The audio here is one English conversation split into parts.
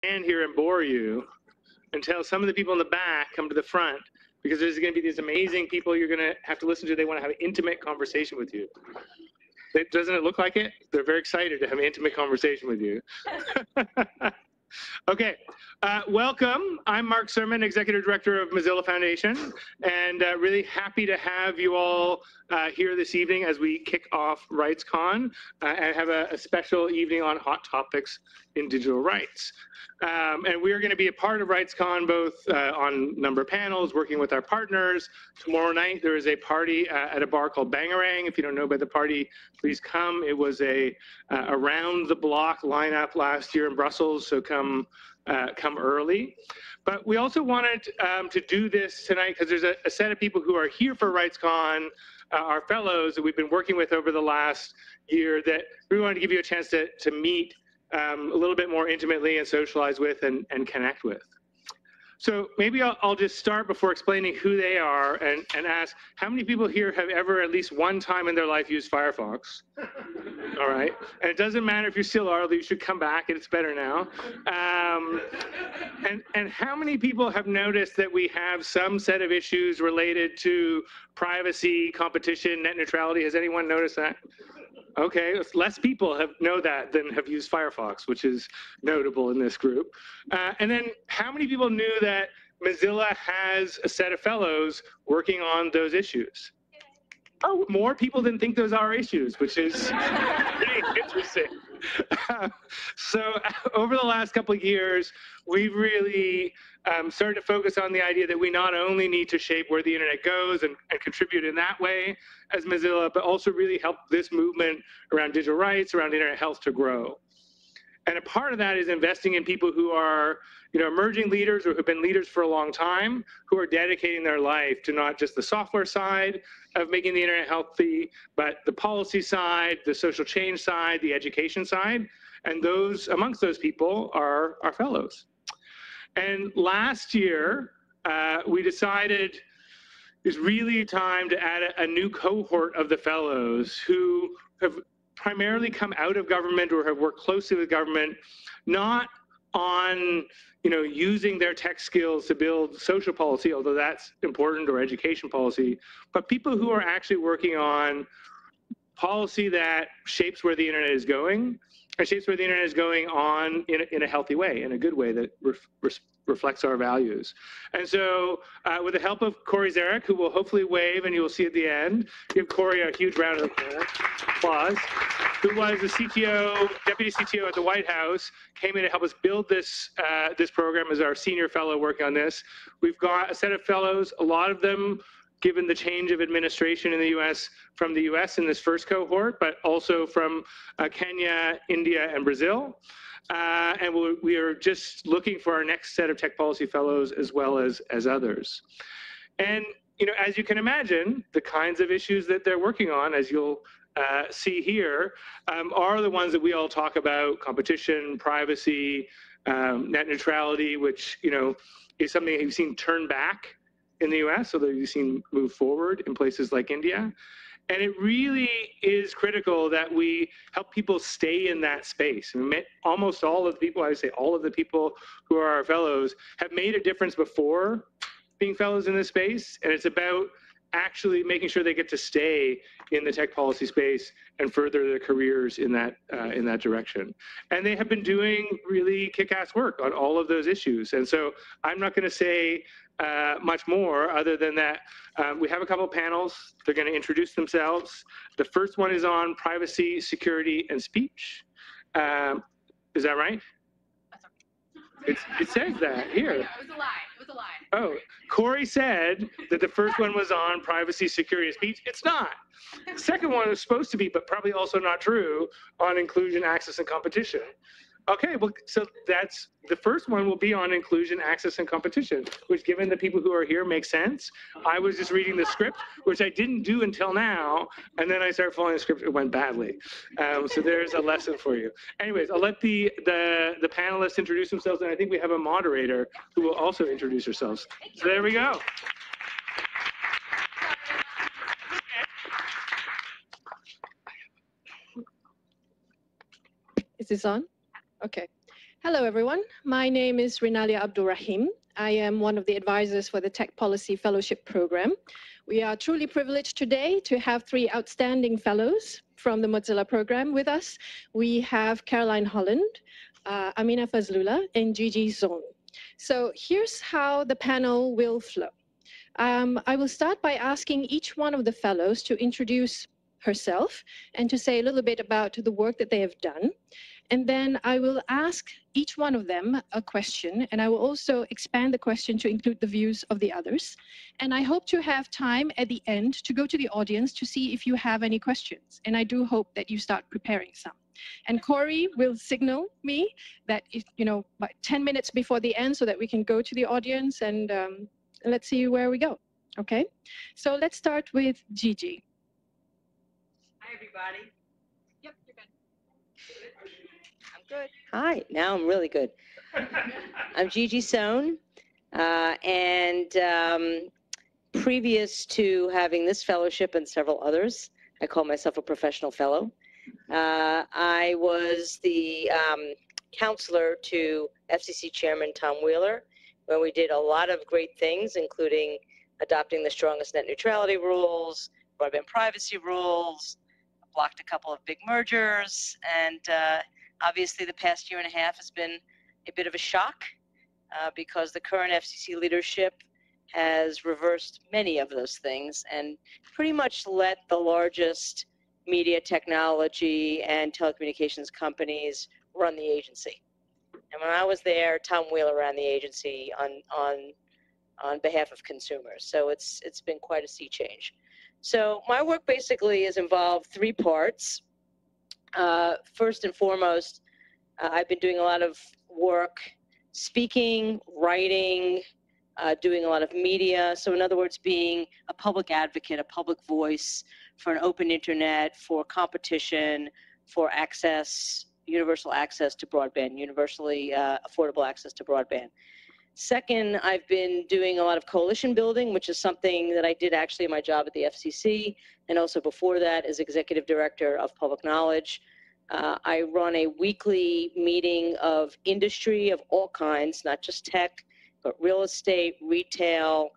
stand here and bore you until some of the people in the back come to the front, because there's going to be these amazing people you're going to have to listen to. They want to have an intimate conversation with you. Doesn't it look like it? They're very excited to have an intimate conversation with you. Okay, welcome. I'm Mark Surman, Executive Director of Mozilla Foundation, and really happy to have you all here this evening as we kick off RightsCon and have a special evening on hot topics in digital rights. And we are going to be a part of RightsCon both on a number of panels, working with our partners. Tomorrow night there is a party at a bar called Bangarang. If you don't know about the party, please come. It was a around the block lineup last year in Brussels, so come early. But we also wanted to do this tonight because there's a set of people who are here for RightsCon, our fellows that we've been working with over the last year, that we wanted to give you a chance to meet a little bit more intimately and socialize with and connect with. So maybe I'll just start before explaining who they are and ask, how many people here have ever at least one time in their life used Firefox? All right. And it doesn't matter if you still are, you should come back, and it's better now. And how many people have noticed that we have some set of issues related to privacy, competition, net neutrality? Has anyone noticed that? Okay, less people know that than have used Firefox, which is notable in this group. And then how many people knew that Mozilla has a set of fellows working on those issues? Oh, more people didn't think those are issues, which is pretty interesting. So over the last couple of years, we've really started to focus on the idea that we not only need to shape where the internet goes and contribute in that way as Mozilla, but also really help this movement around digital rights, around internet health to grow. And a part of that is investing in people who are, emerging leaders or who've been leaders for a long time, who are dedicating their life to not just the software side of making the internet healthy, but the policy side, the social change side, the education side. And those, amongst those people, are our fellows. And last year, we decided it's really time to add a new cohort of the fellows who have primarily come out of government or have worked closely with government, not on using their tech skills to build social policy, although that's important, or education policy, but people who are actually working on policy that shapes where the internet is going, and shapes where the internet is going on in a healthy way, in a good way that reflects our values. And so with the help of Corey Zarek, who will hopefully wave and you will see at the end, give Corey a huge round of applause, who was the CTO, deputy CTO at the White House, came in to help us build this, this program as our senior fellow working on this. We've got a set of fellows, a lot of them given the change of administration in the US, from the US in this first cohort, but also from Kenya, India, and Brazil. And we are just looking for our next set of tech policy fellows as well as others. And as you can imagine, the kinds of issues that they're working on, as you'll see here, are the ones that we all talk about: competition, privacy, net neutrality, which is something that you've seen turn back in the US, although you've seen move forward in places like India. And it really is critical that we help people stay in that space. Almost all of the people, I would say all of the people who are our fellows, have made a difference before being fellows in this space. And it's about actually making sure they get to stay in the tech policy space and further their careers in that direction. And they have been doing really kick-ass work on all of those issues. And so I'm not going to say much more other than that we have a couple of panels. They're going to introduce themselves. The first one is on privacy, security, and speech. Is that right? It says that here. It was a lie. It was a lie. Oh, Corey said that the first one was on privacy, security, and speech. It's not. The second one is supposed to be, but probably also not true, on inclusion, access, and competition. Okay, well, so that's the first one will be on inclusion, access, and competition, which, given the people who are here, makes sense. I was just reading the script, which I didn't do until now, and then I started following the script. It went badly. So there's a lesson for you. Anyways, I'll let the panelists introduce themselves, and I think we have a moderator who will also introduce herself. So there we go. Is this on? Okay. Hello, everyone. My name is Rinalia Abdulrahim. I am one of the advisors for the Tech Policy Fellowship Program. We are truly privileged today to have 3 outstanding fellows from the Mozilla program with us. We have Caroline Holland, Amina Fazlullah, and Gigi Zone. So here's how the panel will flow. I will start by asking each one of the fellows to introduce herself and to say a little bit about the work that they have done. And then I will ask each one of them a question, and I will also expand the question to include the views of the others. And I hope to have time at the end to go to the audience to see if you have any questions. And I do hope that you start preparing some. And Corey will signal me that, by 10 minutes before the end so that we can go to the audience and let's see where we go. Okay? So let's start with Gigi. Hi, everybody. Yep, you're good. I'm good. Hi, now I'm really good. I'm Gigi Sohn, and previous to having this fellowship and several others, I call myself a professional fellow. I was the counselor to FCC Chairman Tom Wheeler, when we did a lot of great things, including adopting the strongest net neutrality rules, broadband privacy rules, blocked a couple of big mergers, and obviously the past year and a half has been a bit of a shock because the current FCC leadership has reversed many of those things and pretty much let the largest media technology and telecommunications companies run the agency. And when I was there, Tom Wheeler ran the agency on behalf of consumers. So it's been quite a sea change. So my work basically has involved 3 parts. First and foremost, I've been doing a lot of work speaking, writing, doing a lot of media. So in other words, being a public advocate, a public voice for an open internet, for competition, for access, universal access to broadband, universally affordable access to broadband. Second, I've been doing a lot of coalition building, which is something that I did actually in my job at the FCC, and also before that as executive director of public knowledge. I run a weekly meeting of industry of all kinds, not just tech, but real estate, retail,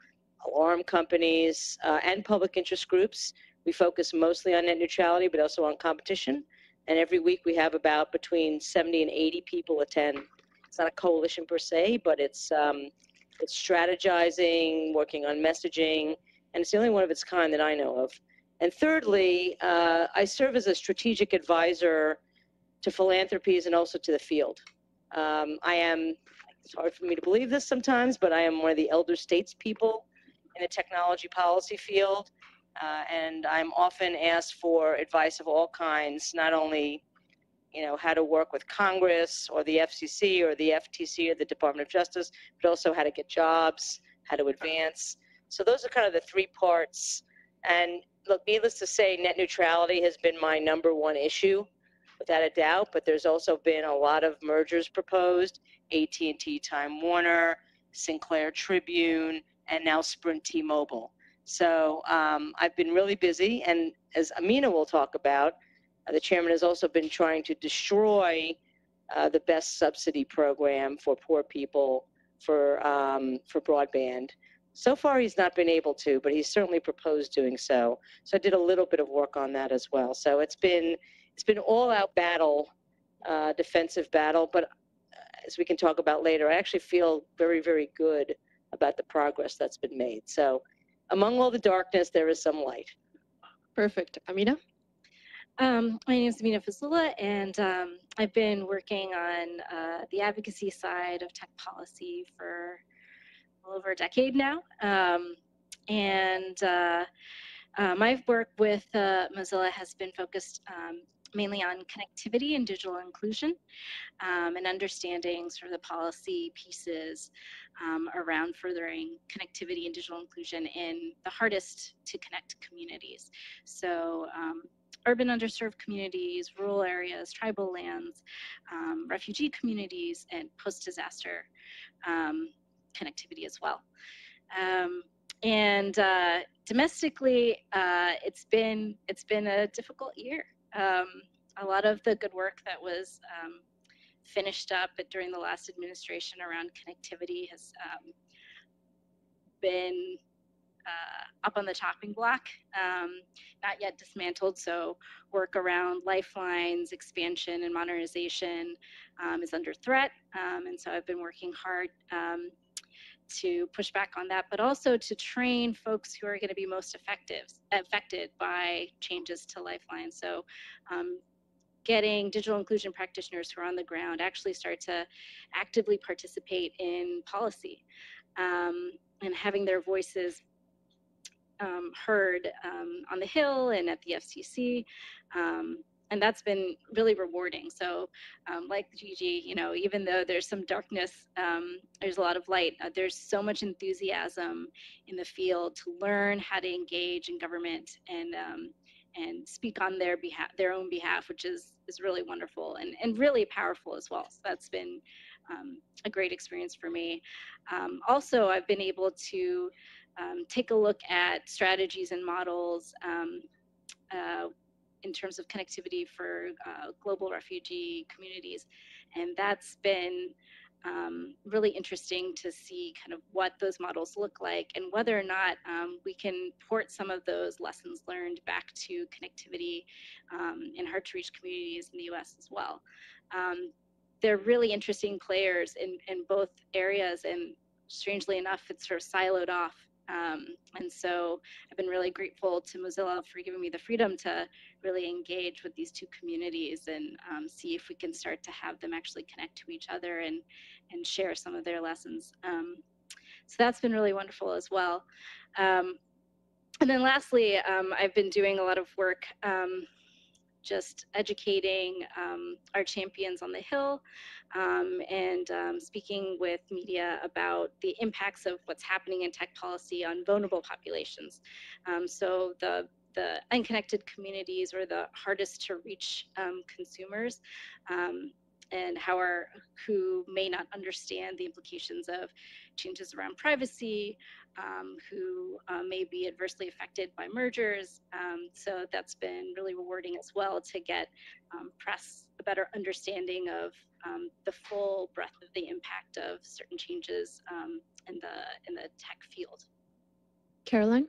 alarm companies, and public interest groups. We focus mostly on net neutrality, but also on competition. And every week we have about between 70 and 80 people attend. It's not a coalition per se, but it's strategizing, working on messaging, and it's the only one of its kind that I know of. And thirdly, I serve as a strategic advisor to philanthropies and also to the field. It's hard for me to believe this sometimes, but I am one of the elder statespeople in the technology policy field. And I'm often asked for advice of all kinds, not only how to work with Congress or the FCC or the FTC or the Department of Justice, but also how to get jobs, how to advance. So those are kind of the 3 parts. And look, needless to say, net neutrality has been my #1 issue, without a doubt, but there's also been a lot of mergers proposed, AT&T Time Warner, Sinclair Tribune, and now Sprint T-Mobile. So I've been really busy, and as Amina will talk about, the chairman has also been trying to destroy the best subsidy program for poor people for broadband. So far, he's not been able to, but he's certainly proposed doing so. So I did a little bit of work on that as well. So it's been all-out battle, defensive battle. But as we can talk about later, I actually feel very, very good about the progress that's been made. So among all the darkness, there is some light. Perfect. Amina? My name is Amina Fazlullah, and I've been working on the advocacy side of tech policy for over a decade now. My work with Mozilla has been focused mainly on connectivity and digital inclusion, and understanding sort of the policy pieces around furthering connectivity and digital inclusion in the hardest to connect communities. So urban underserved communities, rural areas, tribal lands, refugee communities, and post-disaster connectivity as well. Domestically, it's been a difficult year. A lot of the good work that was finished up during the last administration around connectivity has been up on the chopping block, not yet dismantled. So work around lifelines, expansion, and modernization is under threat. And so I've been working hard to push back on that, but also to train folks who are going to be most affected by changes to lifelines. So getting digital inclusion practitioners who are on the ground actually start to actively participate in policy and having their voices heard on the Hill and at the FCC. And that's been really rewarding. So like Gigi, you know, even though there's some darkness, there's a lot of light. There's so much enthusiasm in the field to learn how to engage in government and speak on their own behalf, which is really wonderful and really powerful as well. So that's been a great experience for me. Also, I've been able to take a look at strategies and models in terms of connectivity for global refugee communities. And that's been really interesting to see kind of what those models look like and whether or not we can port some of those lessons learned back to connectivity in hard to reach communities in the US as well. They're really interesting players in both areas, and strangely enough, it's sort of siloed off. And so I've been really grateful to Mozilla for giving me the freedom to really engage with these two communities and see if we can start to have them actually connect to each other and share some of their lessons. So that's been really wonderful as well. And then lastly, I've been doing a lot of work just educating our champions on the Hill and speaking with media about the impacts of what's happening in tech policy on vulnerable populations. So the unconnected communities or the hardest to reach consumers and who may not understand the implications of changes around privacy, who may be adversely affected by mergers. So that's been really rewarding as well to get press a better understanding of the full breadth of the impact of certain changes in the tech field. Caroline?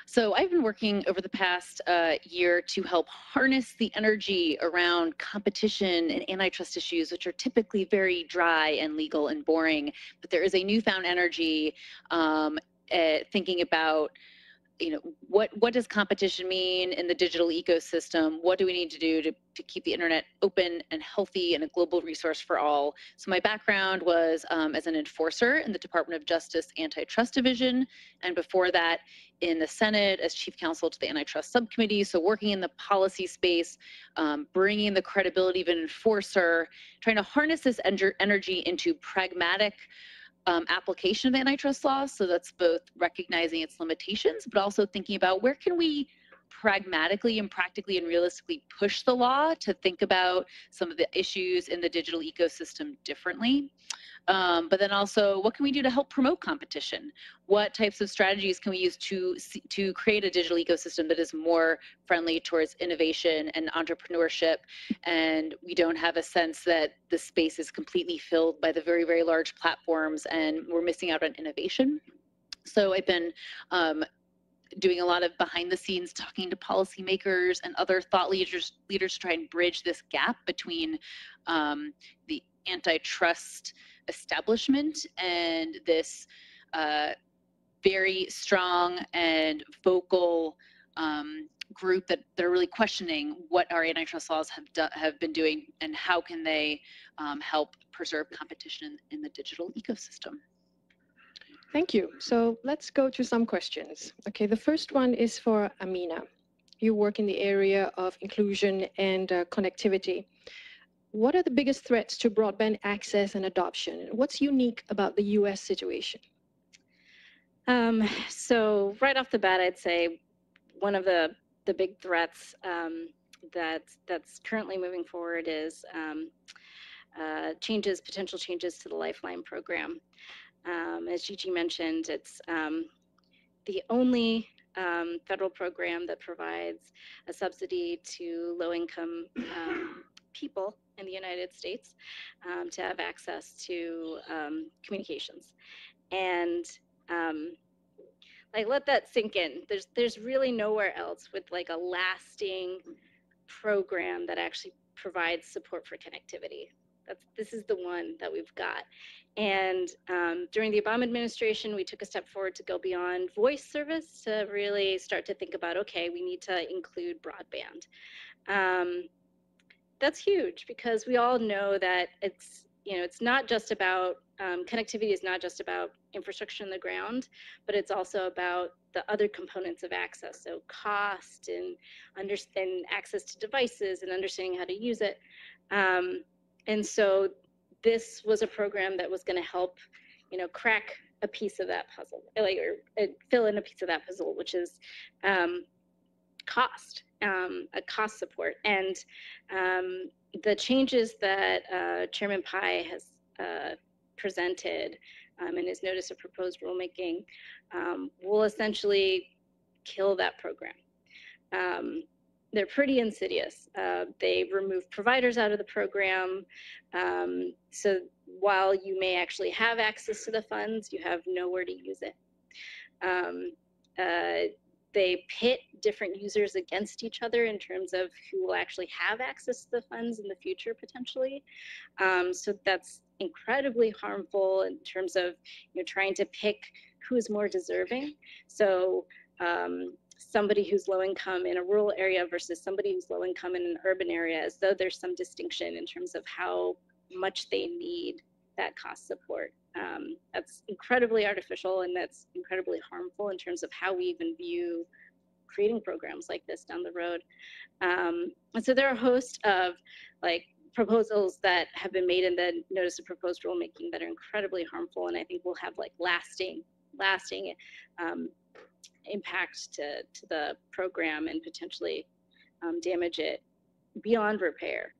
So I've been working over the past year to help harness the energy around competition and antitrust issues, which are typically very dry and legal and boring. But there is a newfound energy thinking about, you know, what does competition mean in the digital ecosystem? What do we need to do to keep the internet open and healthy and a global resource for all? So my background was as an enforcer in the Department of Justice Antitrust Division, and before that in the Senate as chief counsel to the Antitrust Subcommittee. So working in the policy space, bringing the credibility of an enforcer, trying to harness this energy into pragmatic application of antitrust laws. So that's both recognizing its limitations, but also thinking about where can we pragmatically and practically and realistically push the law to think about some of the issues in the digital ecosystem differently. But then also, what can we do to help promote competition? What types of strategies can we use to create a digital ecosystem that is more friendly towards innovation and entrepreneurship? And we don't have a sense that the space is completely filled by the very, very large platforms and we're missing out on innovation. So I've been doing a lot of behind the scenes talking to policymakers and other thought leaders to try and bridge this gap between the antitrust establishment and this very strong and vocal group that are really questioning what our antitrust laws have been doing and how can they help preserve competition in the digital ecosystem. Thank you. So let's go to some questions. Okay, the first one is for Amina. You work in the area of inclusion and connectivity. What are the biggest threats to broadband access and adoption? What's unique about the US situation? So right off the bat, I'd say one of the big threats that's currently moving forward is potential changes to the Lifeline program. As Gigi mentioned, it's the only federal program that provides a subsidy to low-income people in the United States to have access to communications. And like, let that sink in. There's really nowhere else with like a lasting program that actually provides support for connectivity. This is the one that we've got. And during the Obama administration, we took a step forward to go beyond voice service to really start to think about, okay, we need to include broadband. That's huge because we all know that it's not just about connectivity is not just about infrastructure on the ground, but it's also about the other components of access. So cost and access to devices and understanding how to use it. And so this was a program that was going to help, crack a piece of that puzzle, or fill in a piece of that puzzle, which is cost, a cost support. And the changes that Chairman Pai has presented in his notice of proposed rulemaking will essentially kill that program. They're pretty insidious. They remove providers out of the program. So while you may actually have access to the funds, you have nowhere to use it. They pit different users against each other in terms of who will actually have access to the funds in the future, potentially. So that's incredibly harmful in terms of trying to pick who is more deserving. So somebody who's low income in a rural area versus somebody who's low income in an urban area, as though there's some distinction in terms of how much they need that cost support. That's incredibly artificial, and that's incredibly harmful in terms of how we even view creating programs like this down the road. And so there are a host of proposals that have been made in the notice of proposed rulemaking that are incredibly harmful, and I think will have lasting impact to the program and potentially damage it beyond repair.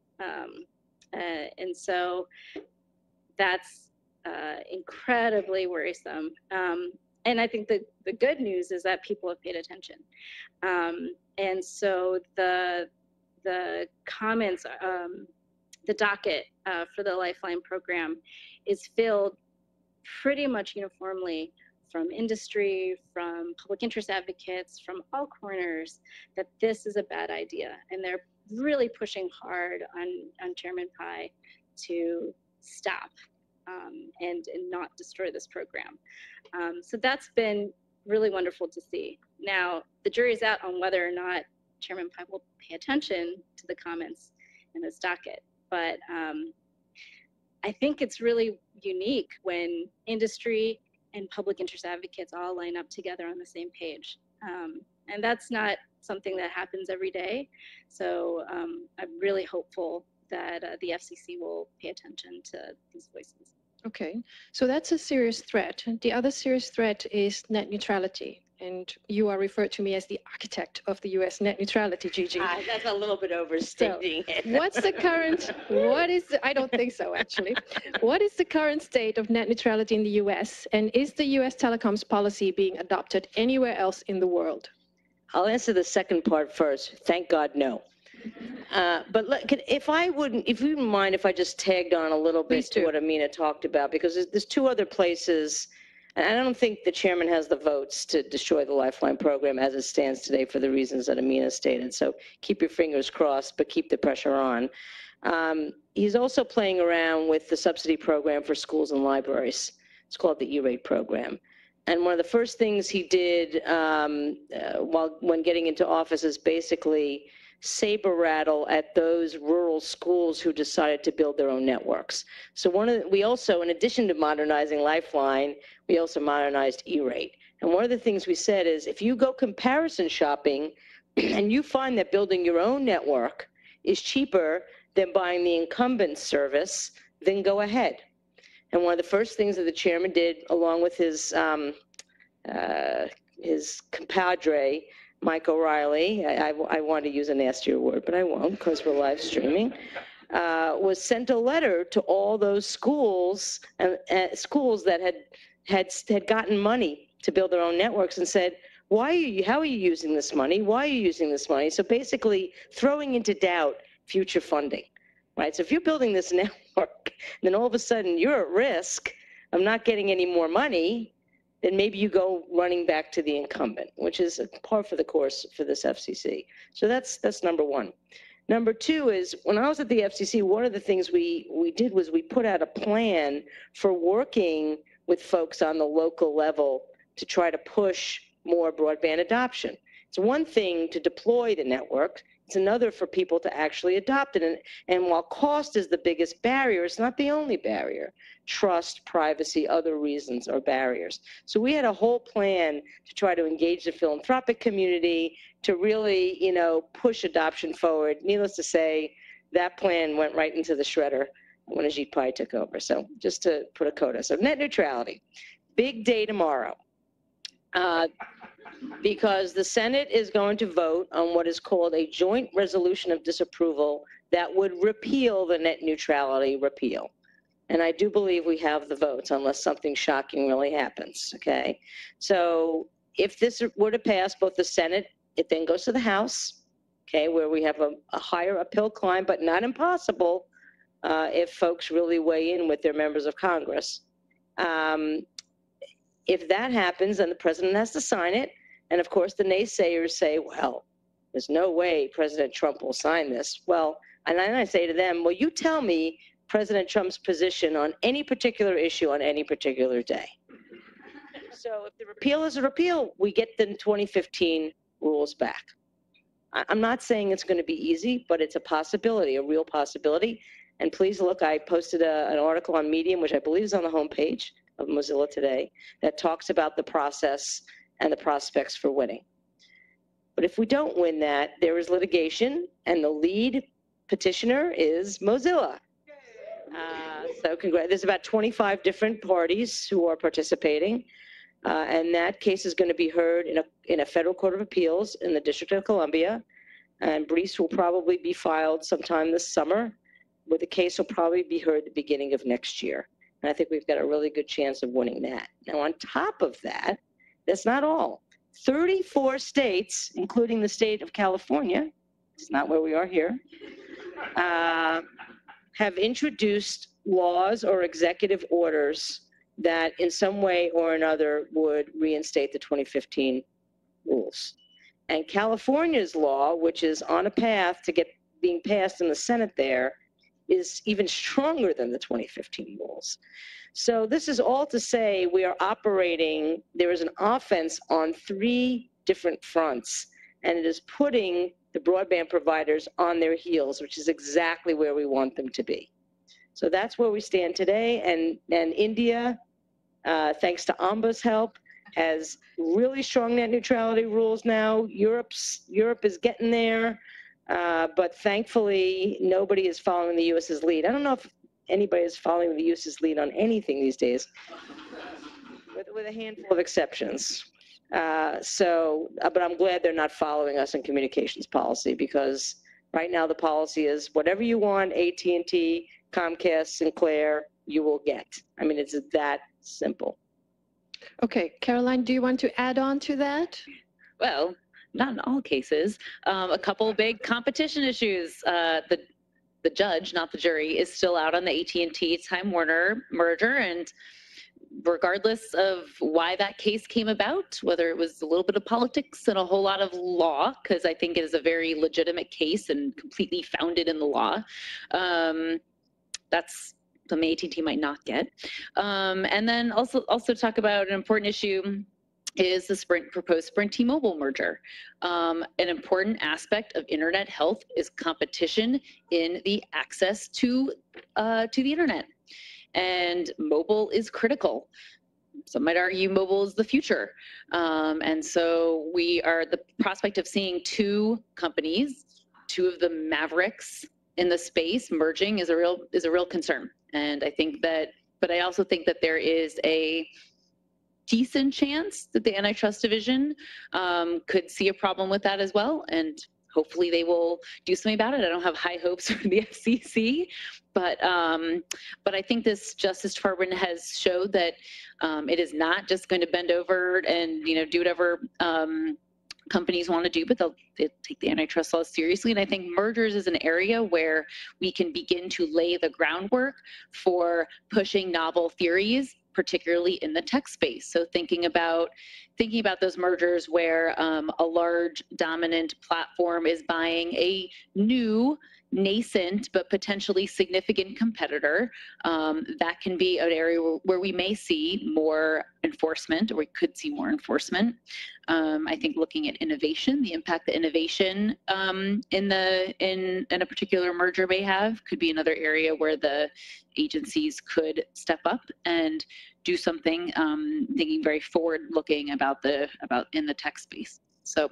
And so that's incredibly worrisome. And I think the good news is that people have paid attention. And so the comments, the docket for the Lifeline program is filled pretty much uniformly from industry, from public interest advocates, from all corners, that this is a bad idea. And they're really pushing hard on Chairman Pai to stop and not destroy this program. So that's been really wonderful to see. Now, the jury's out on whether or not Chairman Pai will pay attention to the comments in this docket. But I think it's really unique when industry and public interest advocates all line up together on the same page. And that's not something that happens every day. So I'm really hopeful that the FCC will pay attention to these voices. Okay, so that's a serious threat. The other serious threat is net neutrality. And you are referred to me as the architect of the US net neutrality, Gigi. That's a little bit overstating it. What's the current, I don't think so, actually. What is the current state of net neutrality in the US? And is the US telecoms policy being adopted anywhere else in the world? I'll answer the second part first. Thank God, no. But if you wouldn't mind if I just tagged on a little bit to what Amina talked about, because there's two other places. And I don't think the chairman has the votes to destroy the Lifeline program as it stands today for the reasons that Amina stated. So keep your fingers crossed, but keep the pressure on. He's also playing around with the subsidy program for schools and libraries. It's called the E-rate program. And one of the first things he did when getting into office is basically saber rattle at those rural schools who decided to build their own networks. So we also, in addition to modernizing Lifeline, we also modernized E-rate. And one of the things we said is, if you go comparison shopping and you find that building your own network is cheaper than buying the incumbent service, then go ahead. And one of the first things that the chairman did, along with his compadre, Mike O'Reilly, I want to use a nastier word, but I won't because we're live streaming, was sent a letter to all those schools schools that had gotten money to build their own networks and said, how are you using this money? Why are you using this money? So basically throwing into doubt future funding. right? So if you're building this network, then all of a sudden you're at risk of not getting any more money, then maybe you go running back to the incumbent, which is par for the course for this FCC. So that's number one. Number two is, when I was at the FCC, one of the things we did was we put out a plan for working with folks on the local level to try to push more broadband adoption. It's one thing to deploy the network. It's another for people to actually adopt it. And while cost is the biggest barrier, it's not the only barrier. Trust, privacy, other reasons are barriers. So we had a whole plan to try to engage the philanthropic community to really, push adoption forward. Needless to say, that plan went right into the shredder when Ajit Pai took over. So just to put a coda. So net neutrality, big day tomorrow. Because the Senate is going to vote on what is called a joint resolution of disapproval that would repeal the net neutrality repeal. And I do believe we have the votes, unless something shocking really happens, okay? So if this were to pass both the Senate, it then goes to the House, okay, where we have a higher uphill climb, but not impossible if folks really weigh in with their members of Congress. If that happens, then the president has to sign it. And of course, the naysayers say, well, there's no way President Trump will sign this. Well, and then I say to them, well, you tell me President Trump's position on any particular issue on any particular day. So if the repeal is a repeal, we get the 2015 rules back. I'm not saying it's going to be easy, but it's a possibility, a real possibility. And please look, I posted an article on Medium, which I believe is on the homepage of Mozilla today, that talks about the process and the prospects for winning. But if we don't win that, there is litigation, and the lead petitioner is Mozilla. So there's about 25 different parties who are participating, and that case is going to be heard in a federal court of appeals in the District of Columbia, and briefs will probably be filed sometime this summer, but the case will probably be heard at the beginning of next year. And I think we've got a really good chance of winning that. Now, on top of that, that's not all. 34 states, including the state of California, it's not where we are here, have introduced laws or executive orders that in some way or another would reinstate the 2015 rules. And California's law, which is on a path to being passed in the Senate there, is even stronger than the 2015 rules. So this is all to say we are operating, there is an offense on 3 different fronts, and it is putting the broadband providers on their heels, which is exactly where we want them to be. So that's where we stand today, and India, thanks to AMBA's help, has really strong net neutrality rules now. Europe is getting there. But thankfully, nobody is following the U.S.'s lead. I don't know if anybody is following the U.S.'s lead on anything these days, with a handful of exceptions. But I'm glad they're not following us in communications policy, because right now the policy is whatever you want, AT&T, Comcast, Sinclair, you will get. I mean, it's that simple. Okay, Caroline, do you want to add on to that? Well, not in all cases. A couple big competition issues. The judge, not the jury, is still out on the AT&T Time Warner merger, and regardless of why that case came about, whether it was a little bit of politics and a whole lot of law, because I think it is a very legitimate case and completely founded in the law, that's something AT&T might not get. And then also talk about an important issue is the proposed Sprint T-Mobile merger. An important aspect of internet health is competition in the access to the internet, and mobile is critical. Some might argue mobile is the future, and so the prospect of seeing 2 companies, 2 of the mavericks in the space merging is a real concern. And I think that, but I also think that there is a decent chance that the antitrust division could see a problem with that as well, and hopefully they will do something about it. I don't have high hopes for the FCC, but I think this Justice Department has showed that it is not just going to bend over and do whatever companies want to do, but they'll take the antitrust laws seriously. And I think mergers is an area where we can begin to lay the groundwork for pushing novel theories, particularly in the tech space. So thinking about those mergers where a large dominant platform is buying a new, nascent but potentially significant competitor, that can be an area where we may see more enforcement, or we could see more enforcement. I think looking at innovation, the impact that innovation in a particular merger may have, could be another area where the agencies could step up and do something, thinking very forward-looking about in the tech space. So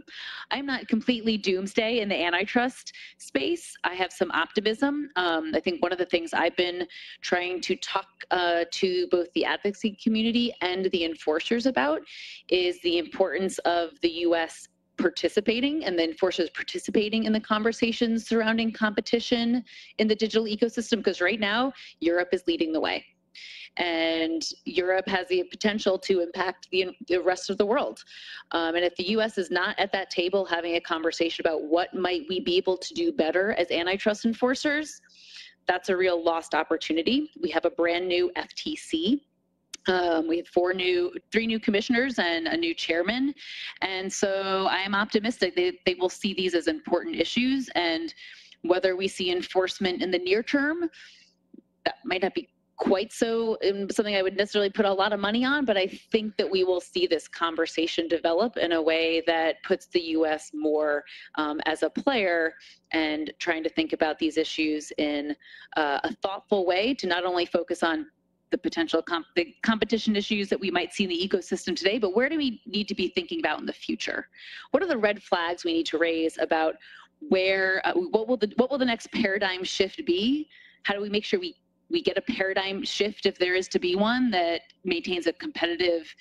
I'm not completely doomsday in the antitrust space. I have some optimism. I think one of the things I've been trying to talk to both the advocacy community and the enforcers about is the importance of the U.S. participating and the enforcers participating in the conversations surrounding competition in the digital ecosystem, because right now Europe is leading the way. And Europe has the potential to impact the rest of the world. And if the U.S. is not at that table having a conversation about what might we be able to do better as antitrust enforcers, that's a real lost opportunity. We have a brand new FTC. We have three new commissioners and a new chairman. And so I am optimistic they will see these as important issues. And whether we see enforcement in the near term, that might not be quite so something I would necessarily put a lot of money on, but I think that we will see this conversation develop in a way that puts the U.S. more as a player and trying to think about these issues in a thoughtful way, to not only focus on the potential competition issues that we might see in the ecosystem today, but where do we need to be thinking about in the future? What are the red flags we need to raise about where, what will the next paradigm shift be? How do we make sure we get a paradigm shift, if there is to be one, that maintains a competitive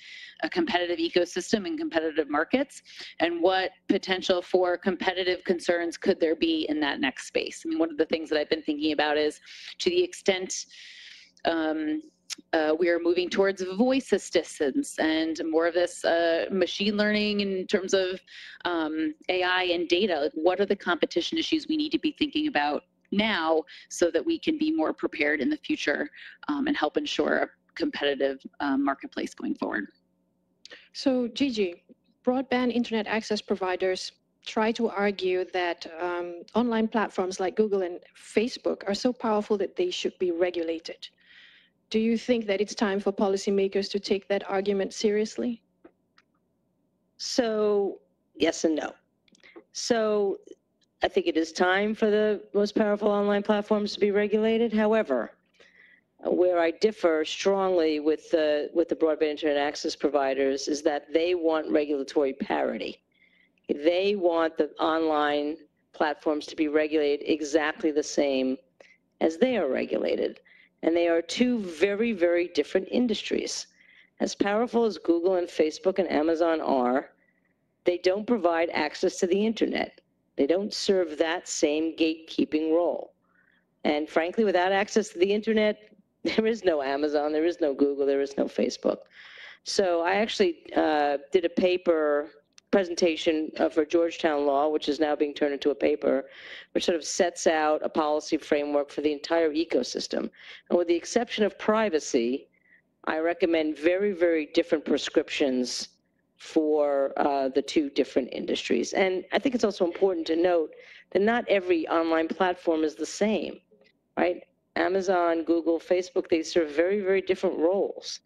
ecosystem and competitive markets? And what potential for competitive concerns could there be in that next space? I mean, one of the things that I've been thinking about is, to the extent we are moving towards voice assistance and more of this machine learning in terms of AI and data, like, what are the competition issues we need to be thinking about now, so that we can be more prepared in the future and help ensure a competitive marketplace going forward. So, Gigi, broadband internet access providers try to argue that online platforms like Google and Facebook are so powerful that they should be regulated. Do you think that it's time for policymakers to take that argument seriously? So, yes and no. So, I think it is time for the most powerful online platforms to be regulated. However, where I differ strongly with the broadband internet access providers is that they want regulatory parity. They want the online platforms to be regulated exactly the same as they are regulated. And they are two very, very different industries. As powerful as Google and Facebook and Amazon are, they don't provide access to the internet. They don't serve that same gatekeeping role. And frankly, without access to the internet, there is no Amazon, there is no Google, there is no Facebook. So I actually did a presentation for Georgetown Law, which is now being turned into a paper, which sort of sets out a policy framework for the entire ecosystem. And with the exception of privacy, I recommend very, very different prescriptions for the two different industries. And I think it's also important to note that not every online platform is the same, right? Amazon, Google, Facebook, they serve very, very different roles.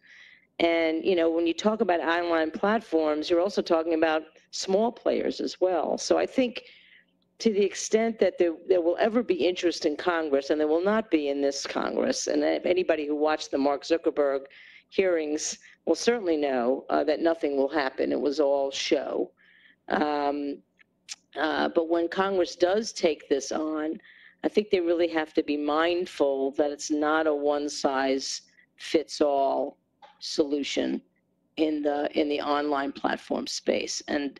And, you know, when you talk about online platforms, you're also talking about small players as well. So I think to the extent that there will ever be interest in Congress, and there will not be in this Congress, and anybody who watched the Mark Zuckerberg hearings will certainly know that nothing will happen. It was all show. But when Congress does take this on, I think they really have to be mindful that it's not a one-size-fits-all solution in the online platform space. And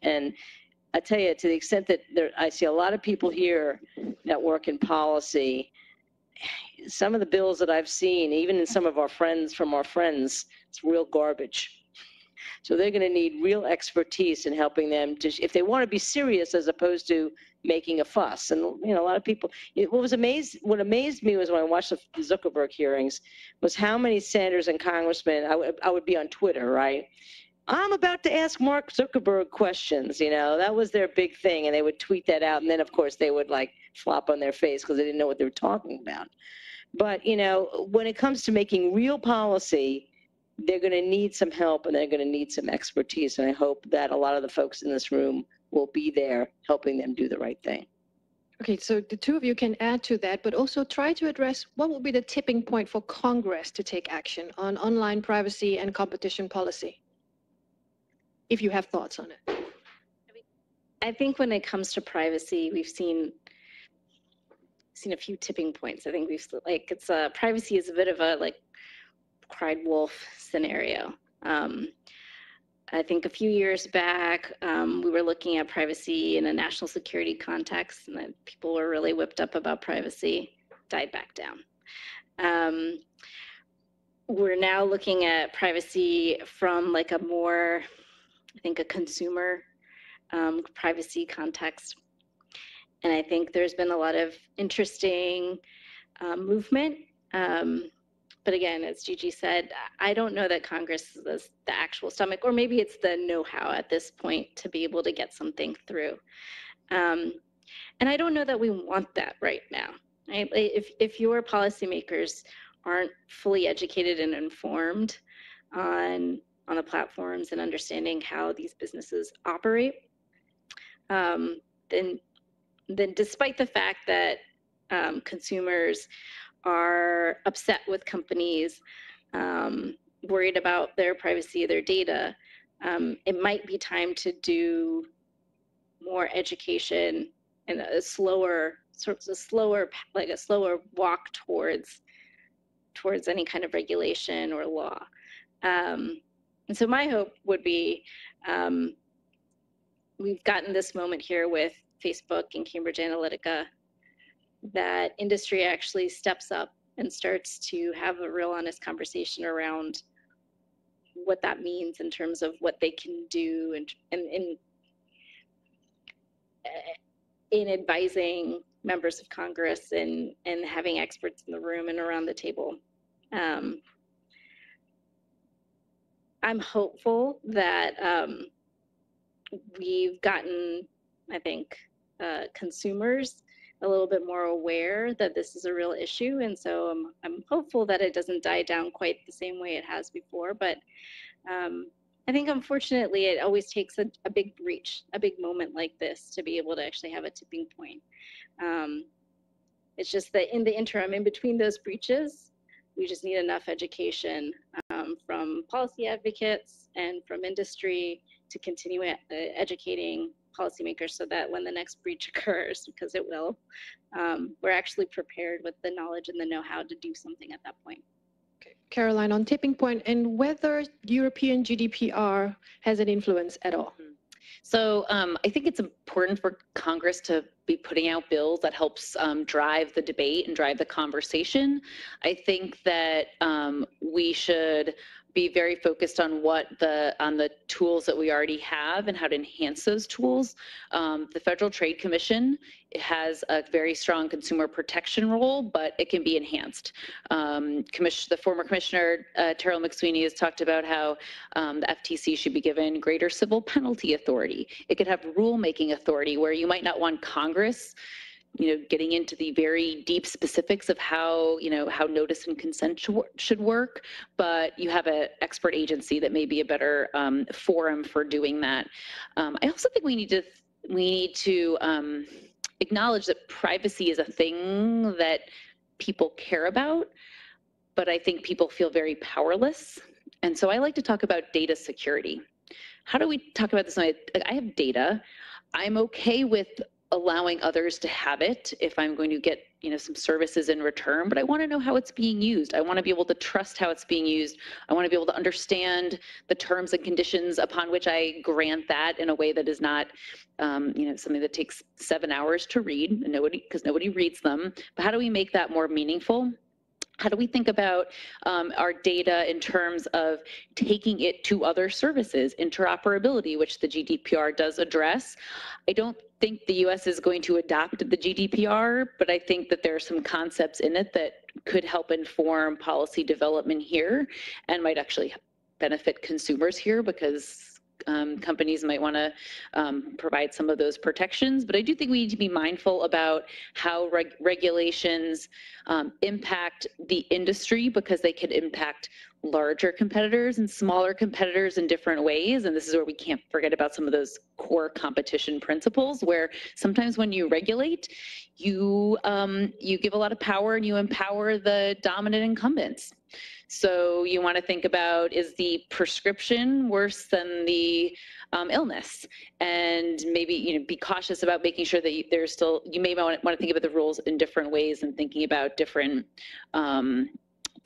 I tell you, to the extent that I see a lot of people here that work in policy, some of the bills that I've seen, even in some of our friends, it's real garbage. So they're going to need real expertise in helping them to, if they want to be serious as opposed to making a fuss. And, you know, a lot of people, what amazed me was when I watched the Zuckerberg hearings was how many senators and congressmen, I would be on Twitter, right? I'm about to ask Mark Zuckerberg questions, you know, that was their big thing. And they would tweet that out. And then, of course, they would like flop on their face because they didn't know what they were talking about. But, you know, when it comes to making real policy, they're going to need some help and they're going to need some expertise. And I hope that a lot of the folks in this room will be there helping them do the right thing. Okay, so the two of you can add to that, but also try to address what would be the tipping point for Congress to take action on online privacy and competition policy, if you have thoughts on it. I think when it comes to privacy, we've seen a few tipping points. I think privacy is a bit of a like cried wolf scenario. I think a few years back, we were looking at privacy in a national security context, and then people were really whipped up about privacy, died back down. We're now looking at privacy from like a more, I think, a consumer privacy context. And I think there's been a lot of interesting movement. But again, as Gigi said, I don't know that Congress is the actual stomach, or maybe it's the know-how at this point to be able to get something through. And I don't know that we want that right now. Right? If your policymakers aren't fully educated and informed on the platforms and understanding how these businesses operate, then despite the fact that consumers are upset with companies, worried about their privacy, their data, it might be time to do more education and a slower walk towards any kind of regulation or law. And so my hope would be, we've gotten this moment here with Facebook and Cambridge Analytica, that industry actually steps up and starts to have a real honest conversation around what that means in terms of what they can do and in advising members of Congress and having experts in the room and around the table. I'm hopeful that we've gotten, I think, consumers a little bit more aware that this is a real issue. And so I'm hopeful that it doesn't die down quite the same way it has before. But I think, unfortunately, it always takes a big breach, a big moment like this to be able to actually have a tipping point. It's just that in the interim, in between those breaches, we just need enough education from policy advocates and from industry to continue educating policymakers so that when the next breach occurs, because it will, we're actually prepared with the knowledge and the know-how to do something at that point. Okay. Caroline, on tipping point and whether European GDPR has an influence at all. So I think it's important for Congress to be putting out bills that helps drive the debate and drive the conversation. I think that we should be very focused on the tools that we already have and how to enhance those tools. The Federal Trade Commission has a very strong consumer protection role, but it can be enhanced. The former Commissioner Terah McSweeney has talked about how the FTC should be given greater civil penalty authority. It could have rulemaking authority where you might not want Congress getting into the very deep specifics of how notice and consent should work, but you have an expert agency that may be a better forum for doing that. I also think we need to acknowledge that privacy is a thing that people care about, but I think people feel very powerless. And so I like to talk about data security. How do we talk about this? I have data. I'm okay with allowing others to have it if I'm going to get some services in return, but I want to know how it's being used. I want to be able to trust how it's being used. I want to be able to understand the terms and conditions upon which I grant that in a way that is not something that takes 7 hours to read, because nobody reads them. But how do we make that more meaningful? how do we think about our data in terms of taking it to other services, interoperability, which the GDPR does address? I don't think the US is going to adopt the GDPR, but I think that there are some concepts in it that could help inform policy development here and might actually benefit consumers here, because companies might want to provide some of those protections. But I do think we need to be mindful about how regulations impact the industry, because they could impact larger competitors and smaller competitors in different ways. And this is where we can't forget about some of those core competition principles, where sometimes when you regulate, you give a lot of power and you empower the dominant incumbents. So you want to think about, is the prescription worse than the illness? And maybe, be cautious about making sure that there's still, you may want to think about the rules in different ways and thinking about different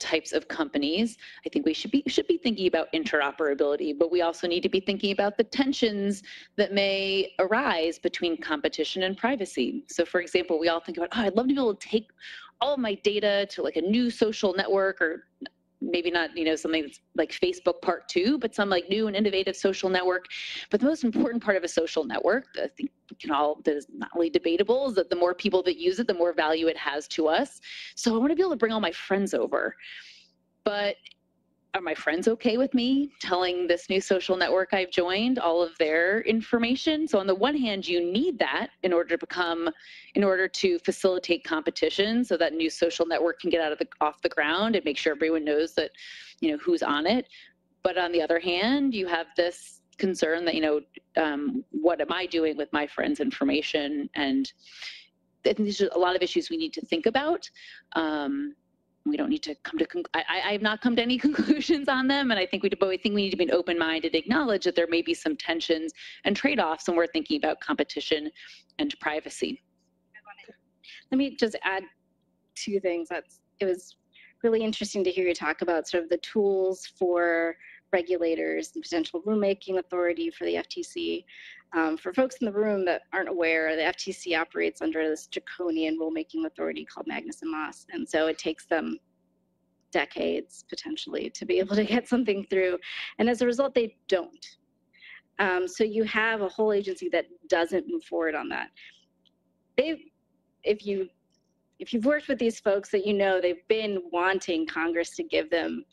types of companies. I think we should be thinking about interoperability, but we also need to be thinking about the tensions that may arise between competition and privacy. So for example, we all think about, I'd love to be able to take all of my data to like a new social network, or maybe not, something that's like Facebook Part 2, but some like new and innovative social network. But the most important part of a social network, I think that is not really debatable, is that the more people that use it, the more value it has to us. So I want to be able to bring all my friends over. But are my friends okay with me telling this new social network I've joined all of their information? So on the one hand, you need that in order to facilitate competition, so that new social network can get off the ground and make sure everyone knows that, who's on it. But on the other hand, you have this concern that, what am I doing with my friends' information? And I think there's a lot of issues we need to think about. We don't need to come to, I have not come to any conclusions on them. And I think we need to be open-minded, acknowledge that there may be some tensions and trade-offs when we're thinking about competition and privacy. Let me just add two things. It was really interesting to hear you talk about sort of the tools for regulators and potential rulemaking authority for the FTC. For folks in the room that aren't aware, the FTC operates under this draconian rulemaking authority called Magnus and Moss. And so it takes them decades, potentially, to be able to get something through. And as a result, they don't. So you have a whole agency that doesn't move forward on that. If you've worked with these folks, that they've been wanting Congress to give them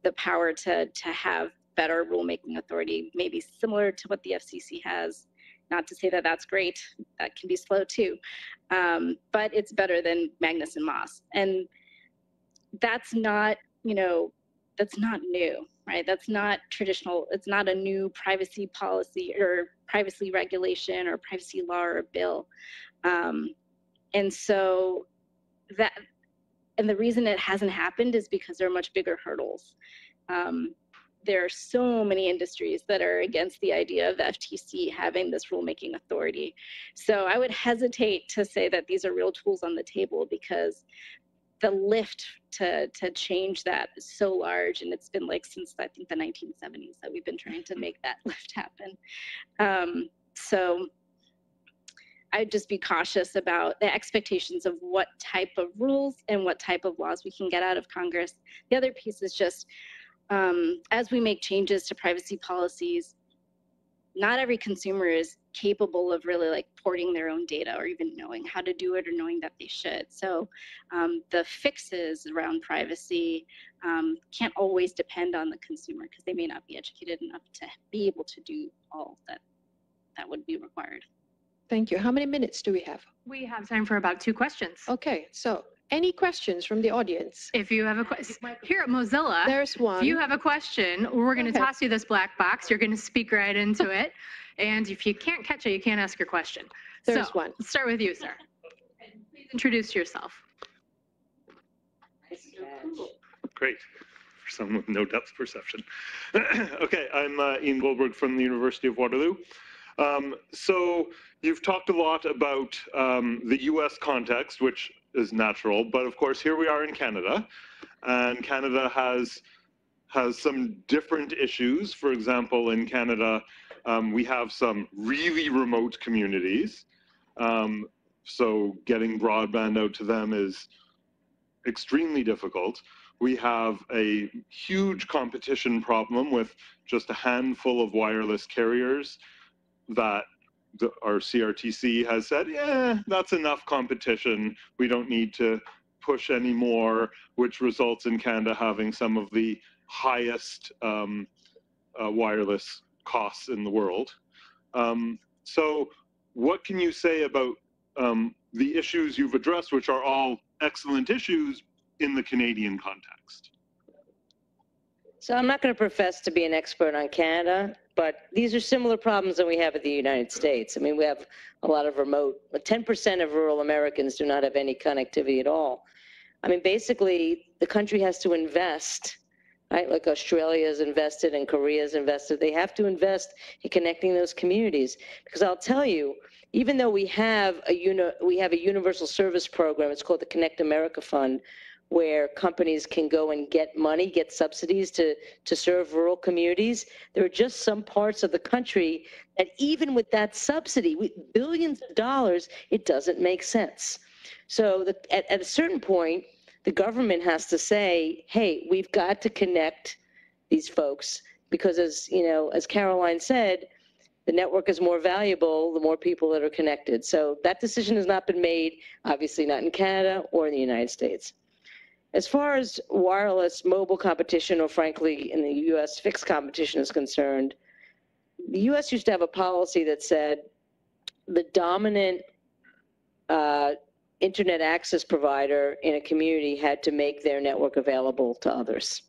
the power to have better rulemaking authority, maybe similar to what the FCC has. Not to say that that's great, that can be slow too, but it's better than Magnus and Moss. And that's not, that's not new, right? That's not traditional. It's not a new privacy policy or privacy regulation or privacy law or a bill. And so and the reason it hasn't happened is because there are much bigger hurdles. There are so many industries that are against the idea of the FTC having this rulemaking authority. So I would hesitate to say that these are real tools on the table, because the lift to change that is so large, and it's been like since I think the 1970s that we've been trying to make that lift happen. So I'd just be cautious about the expectations of what type of rules and what type of laws we can get out of Congress. The other piece is just, as we make changes to privacy policies, not every consumer is capable of really like porting their own data or even knowing how to do it or knowing that they should. So the fixes around privacy can't always depend on the consumer, because they may not be educated enough to be able to do all that would be required. Thank you. How many minutes do we have? We have time for about 2 questions. Okay, so any questions from the audience? If you have a question, here at Mozilla, There's one. if you have a question, we're going to toss you this black box. You're going to speak right into it. And if you can't catch it, you can't ask your question. There's one. Let's start with you, sir. Please introduce yourself. Great. For someone with no depth perception. Okay, I'm Ian Goldberg from the University of Waterloo. So you've talked a lot about the US context, which is natural, but of course here we are in Canada, and Canada has some different issues. For example, in Canada, we have some really remote communities, so getting broadband out to them is extremely difficult. We have a huge competition problem with just a handful of wireless carriers that our CRTC has said, yeah, that's enough competition. We don't need to push any more, which results in Canada having some of the highest wireless costs in the world. So what can you say about the issues you've addressed, which are all excellent issues in the Canadian context? So I'm not going to profess to be an expert on Canada, but these are similar problems that we have in the United States. I mean, we have a lot of remote, 10% of rural Americans do not have any connectivity at all. I mean, basically, the country has to invest, right? Like Australia's invested and Korea's invested. They have to invest in connecting those communities. Because I'll tell you, even though we have a universal service program, it's called the Connect America Fund, where companies can go and get money, get subsidies to serve rural communities. There are just some parts of the country that even with that subsidy, with billions of dollars, it doesn't make sense. So at a certain point, the government has to say, hey, we've got to connect these folks because as Caroline said, the network is more valuable the more people that are connected. So that decision has not been made, obviously not in Canada or in the United States. As far as wireless mobile competition, or frankly, in the U.S. fixed competition is concerned, the U.S. used to have a policy that said the dominant internet access provider in a community had to make their network available to others,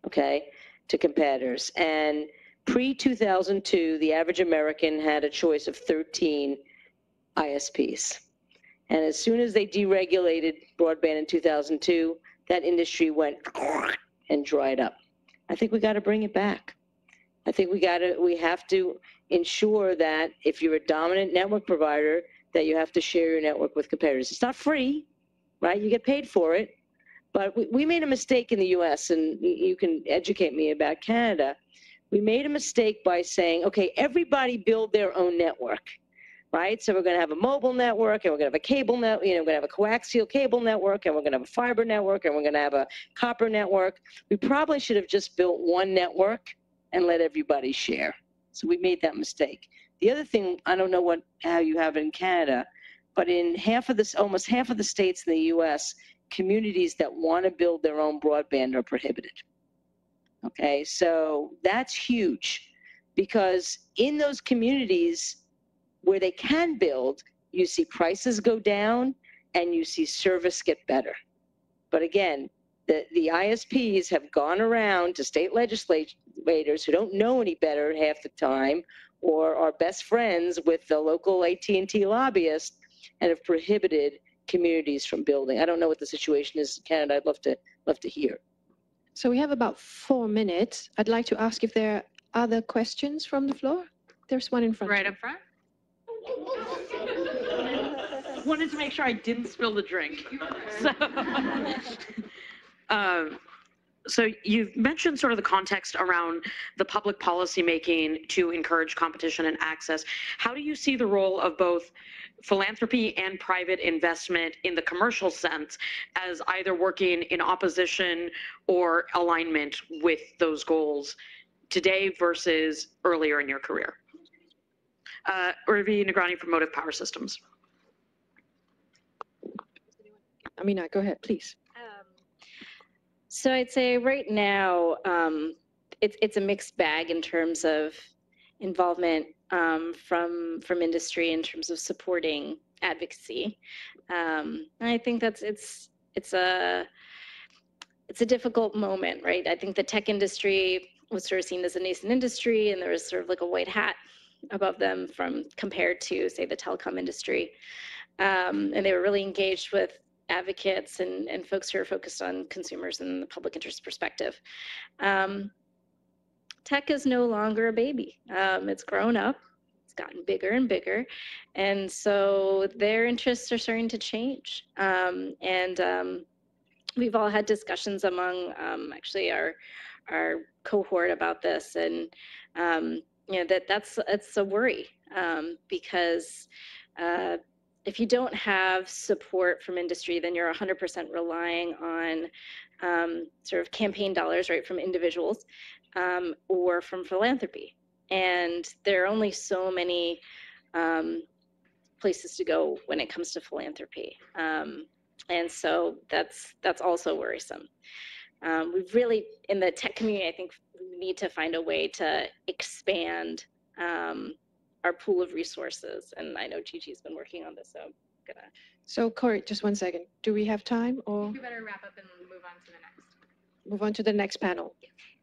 okay, to competitors. And pre-2002, the average American had a choice of 13 ISPs. And as soon as they deregulated broadband in 2002, that industry went and dried up. I think we got to bring it back. I think we have to ensure that if you're a dominant network provider, that you have to share your network with competitors. It's not free, right? You get paid for it. But we made a mistake in the US, and you can educate me about Canada. We made a mistake by saying, okay, everybody build their own network. Right? So we're going to have a mobile network, and we're going to have a cable network, we're going to have a coaxial cable network, and we're going to have a fiber network, and we're going to have a copper network. We probably should have just built one network and let everybody share. So we made that mistake. The other thing, I don't know how you have it in Canada, but in almost half of the states in the US, communities that want to build their own broadband are prohibited. Okay, so that's huge, because in those communities where they can build, you see prices go down and you see service get better. But again, the ISPs have gone around to state legislators who don't know any better half the time, or are best friends with the local AT&T lobbyist, and have prohibited communities from building. I don't know what the situation is in Canada. I'd love to hear. So we have about 4 minutes. I'd like to ask if there are other questions from the floor. There's one in front. Right up front. Wanted to make sure I didn't spill the drink. So you've mentioned sort of the context around the public policy making to encourage competition and access. How do you see the role of both philanthropy and private investment in the commercial sense as either working in opposition or alignment with those goals today versus earlier in your career? Urvi Nagrani from Motive Power Systems. Amina, go ahead, please. So I'd say right now, it's a mixed bag in terms of involvement from industry in terms of supporting advocacy. And I think it's a difficult moment, right? I think the tech industry was sort of seen as a nascent industry, and there was sort of like a white hat above them compared to, say, the telecom industry. And they were really engaged with advocates and folks who are focused on consumers and the public interest perspective. Tech is no longer a baby. It's grown up. It's gotten bigger and bigger. And so their interests are starting to change. We've all had discussions among actually our cohort about this. And that's a worry because if you don't have support from industry, then you're 100% relying on sort of campaign dollars, right, from individuals or from philanthropy. And there are only so many places to go when it comes to philanthropy. And so that's also worrisome. We've really, in the tech community, I think we need to find a way to expand our pool of resources. And I know Gigi's been working on this, so I'm gonna. So Corey, just one second. Do we have time or? You better wrap up and move on to the next. Move on to the next panel.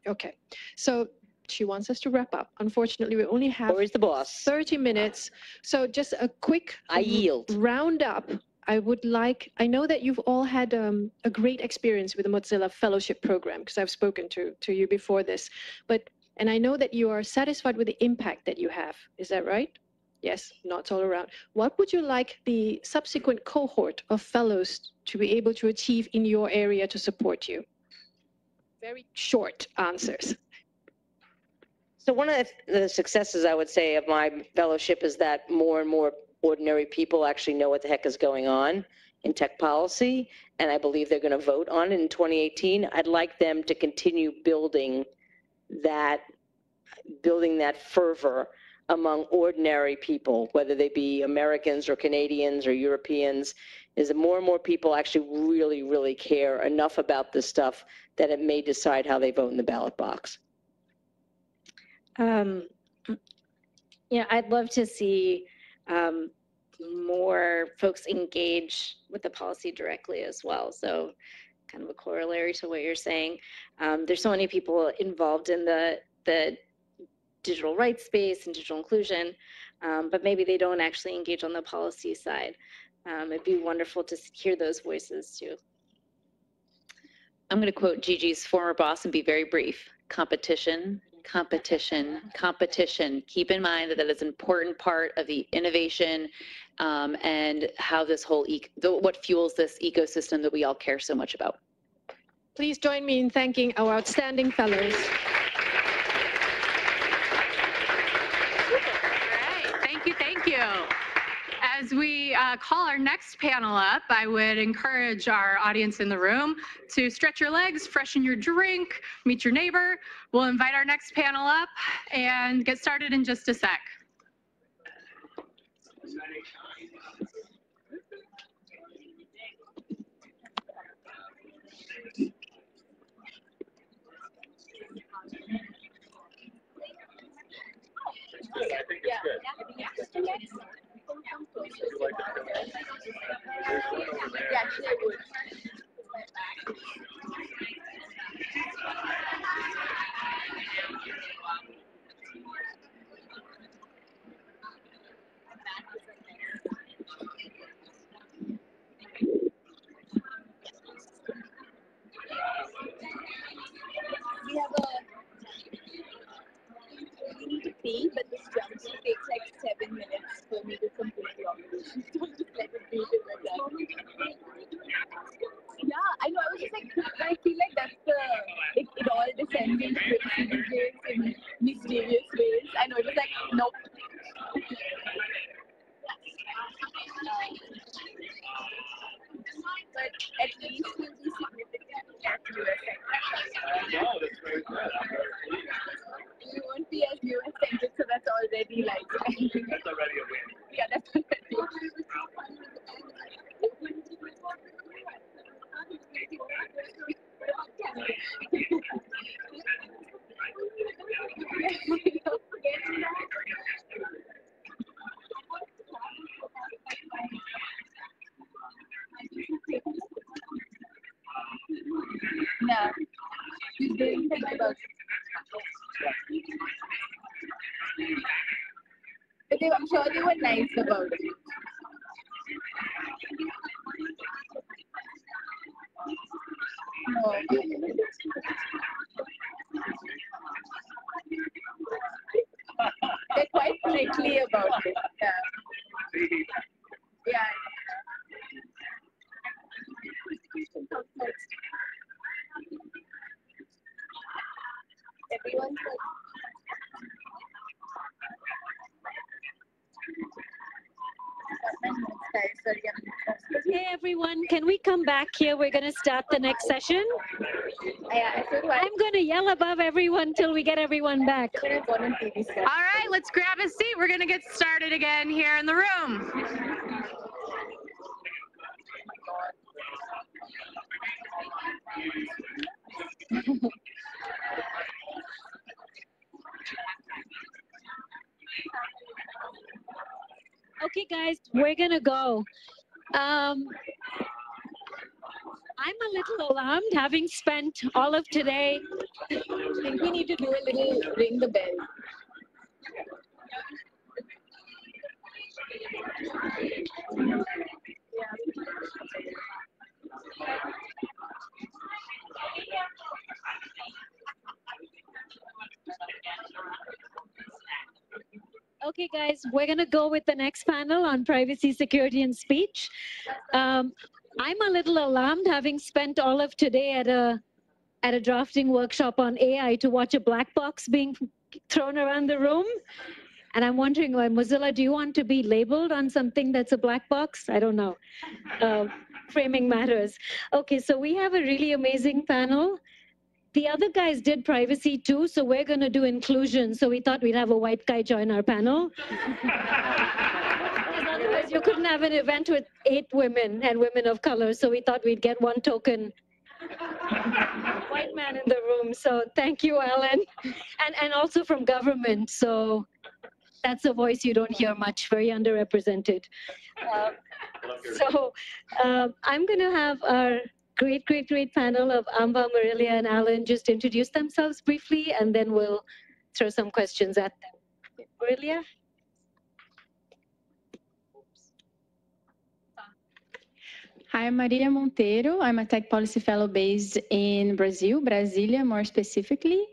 Okay. So she wants us to wrap up. Unfortunately, we only have Corey's the boss. 30 minutes. So just a quick I yield. roundup. I would like, I know that you've all had a great experience with the Mozilla Fellowship Program because I've spoken to you before this, and I know that you are satisfied with the impact that you have. Is that right? Yes, nods all around. What would you like the subsequent cohort of fellows to be able to achieve in your area to support you? Very short answers. So one of the successes, I would say, of my fellowship is that more and more ordinary people actually know what the heck is going on in tech policy, and I believe they're going to vote on it in 2018. I'd like them to continue building that fervor among ordinary people, whether they be Americans or Canadians or Europeans, is that more and more people actually really, really care enough about this stuff that it may decide how they vote in the ballot box. Yeah, I'd love to see more folks engage with the policy directly as well. So kind of a corollary to what you're saying. There's so many people involved in the digital rights space and digital inclusion, but maybe they don't actually engage on the policy side. It'd be wonderful to hear those voices too. I'm going to quote Gigi's former boss and be very brief. Competition, competition, competition. Keep in mind that that is an important part of the innovation and how this whole, what fuels this ecosystem that we all care so much about. Please join me in thanking our outstanding fellows. Thank you. As we call our next panel up, I would encourage our audience in the room to stretch your legs, freshen your drink, meet your neighbor. We'll invite our next panel up and get started in just a sec. I think it's good. Would you like to come in? There's one over there. Yeah, actually, I would. We need to pee, but this jumpsuit takes like 7 minutes for me to complete the operation. So just let it be till we're done. Yeah, I know. I was just like, I feel like that's it all descends into privileges in mysterious ways. I know, it was like, nope. But at least we'll be significant at US. No, that's very good. We won't be as US centric, so that's already like. That's already a win. Yeah, that's already. Yeah, you didn't think about it. But I'm sure they were nice about it. No. They're quite prickly about it. Yeah. Yeah. Everyone's like. guys. Sorry, Hey everyone, can we come back here? We're going to start the next session. I'm going to yell above everyone till we get everyone back. All right, let's grab a seat. We're going to get started again here in the room. Okay, guys, we're going to go. I'm a little alarmed having spent all of today. I think we need to do a little ring the bell. Okay, guys, we're going to go with the next panel on privacy, security, and speech. I'm a little alarmed having spent all of today at a drafting workshop on AI to watch a black box being thrown around the room. And I'm wondering, Mozilla, do you want to be labeled on something that's a black box? I don't know. Framing matters. Okay, so we have a really amazing panel. The other guys did privacy too, so we're going to do inclusion. So we thought we'd have a white guy join our panel. Otherwise, you couldn't have an event with 8 women and women of color. So we thought we'd get one token white man in the room. So thank you, Alan. And also from government. So that's a voice you don't hear much, very underrepresented. I'm going to have our great panel of Amba, Marilia, and Alan just introduce themselves briefly, and then we'll throw some questions at them. Marilia? Hi, I'm Maria Monteiro. I'm a Tech Policy Fellow based in Brazil, Brasília more specifically.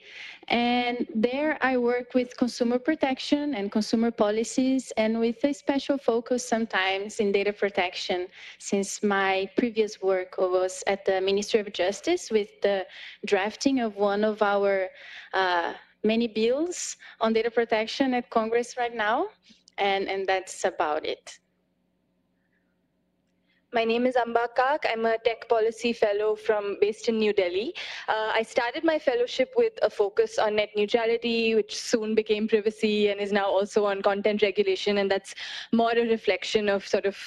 And there I work with consumer protection and consumer policies, and with a special focus sometimes in data protection, since my previous work was at the Ministry of Justice with the drafting of one of our many bills on data protection at Congress right now. And that's about it. My name is Amba Kak. I'm a Tech Policy Fellow based in New Delhi. I started my fellowship with a focus on net neutrality, which soon became privacy and is now also on content regulation. And that's more a reflection of sort of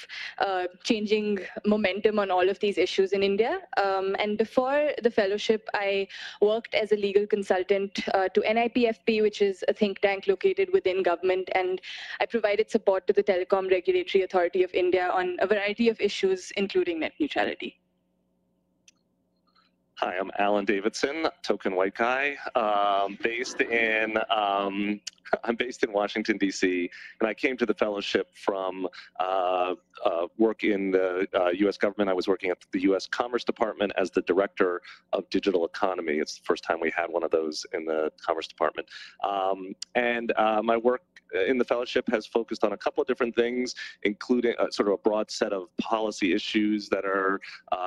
changing momentum on all of these issues in India. And before the fellowship, I worked as a legal consultant to NIPFP, which is a think tank located within government. And I provided support to the Telecom Regulatory Authority of India on a variety of issues, including net neutrality. Hi, I'm Alan Davidson, token white guy, I'm based in Washington, D.C., and I came to the fellowship from work in the U.S. government. I was working at the U.S. Commerce Department as the director of digital economy. It's the first time we had one of those in the Commerce Department. My work in the fellowship has focused on a couple of different things, including sort of a broad set of policy issues that are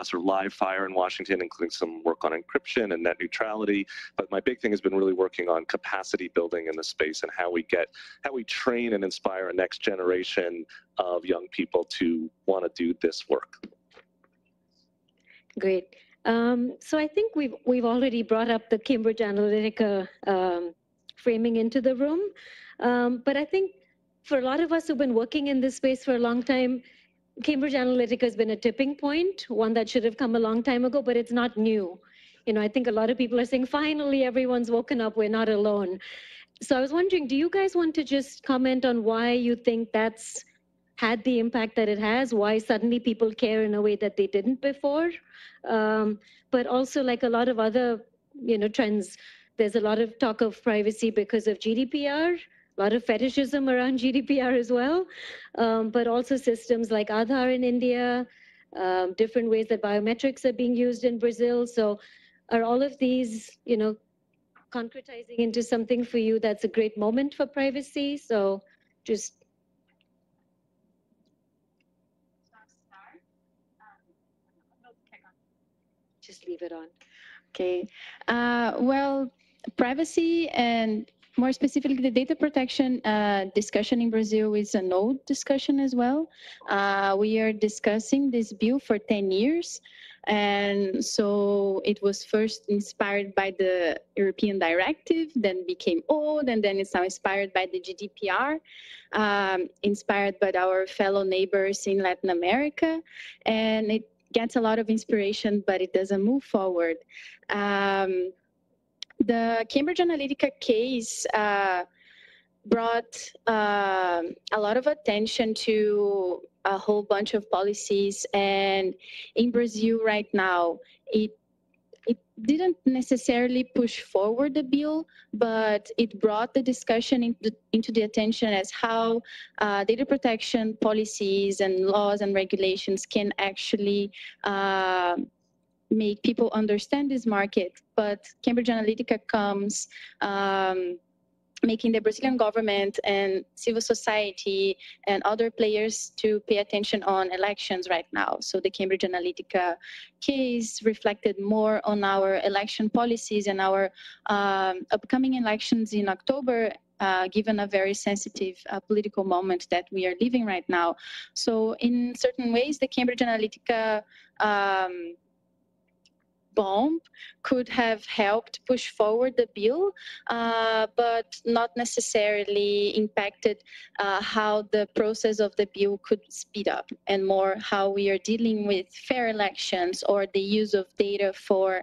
sort of live fire in Washington, including some work on encryption and net neutrality. But my big thing has been really working on capacity building in the space and how we train and inspire a next generation of young people to want to do this work. Great. So I think we've already brought up the Cambridge Analytica framing into the room. But I think for a lot of us who've been working in this space for a long time, Cambridge Analytica has been a tipping point, one that should have come a long time ago, but it's not new. You know, I think a lot of people are saying, finally, everyone's woken up, we're not alone. So I was wondering, do you guys want to just comment on why you think that's had the impact that it has, why suddenly people care in a way that they didn't before? But also, like a lot of other, trends, there's a lot of talk of privacy because of GDPR, a lot of fetishism around GDPR as well, but also systems like Aadhaar in India, different ways that biometrics are being used in Brazil. So are all of these, concretizing into something for you that's a great moment for privacy? So just leave it on. Okay. Well, privacy and more specifically, the data protection discussion in Brazil is a node discussion as well. We are discussing this bill for 10 years. And so it was first inspired by the European directive, then became old, and then it's now inspired by the GDPR, inspired by our fellow neighbors in Latin America. And it gets a lot of inspiration, but it doesn't move forward. The Cambridge Analytica case brought a lot of attention to a whole bunch of policies, and in Brazil right now, it didn't necessarily push forward the bill, but it brought the discussion into the attention as how data protection policies and laws and regulations can actually make people understand this market. But Cambridge Analytica comes making the Brazilian government and civil society and other players to pay attention on elections right now. So the Cambridge Analytica case reflected more on our election policies and our upcoming elections in October, given a very sensitive political moment that we are living right now. So in certain ways, the Cambridge Analytica bomb could have helped push forward the bill, but not necessarily impacted how the process of the bill could speed up, and more how we are dealing with fair elections or the use of data for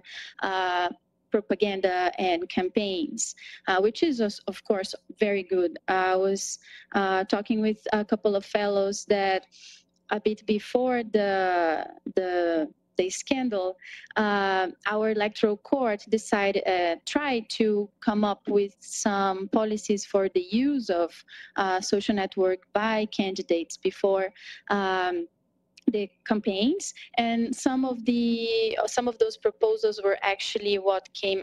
propaganda and campaigns, which is, of course, very good. I was talking with a couple of fellows that a bit before the scandal, our electoral court tried to come up with some policies for the use of social network by candidates before the campaigns, and some of those proposals were actually what came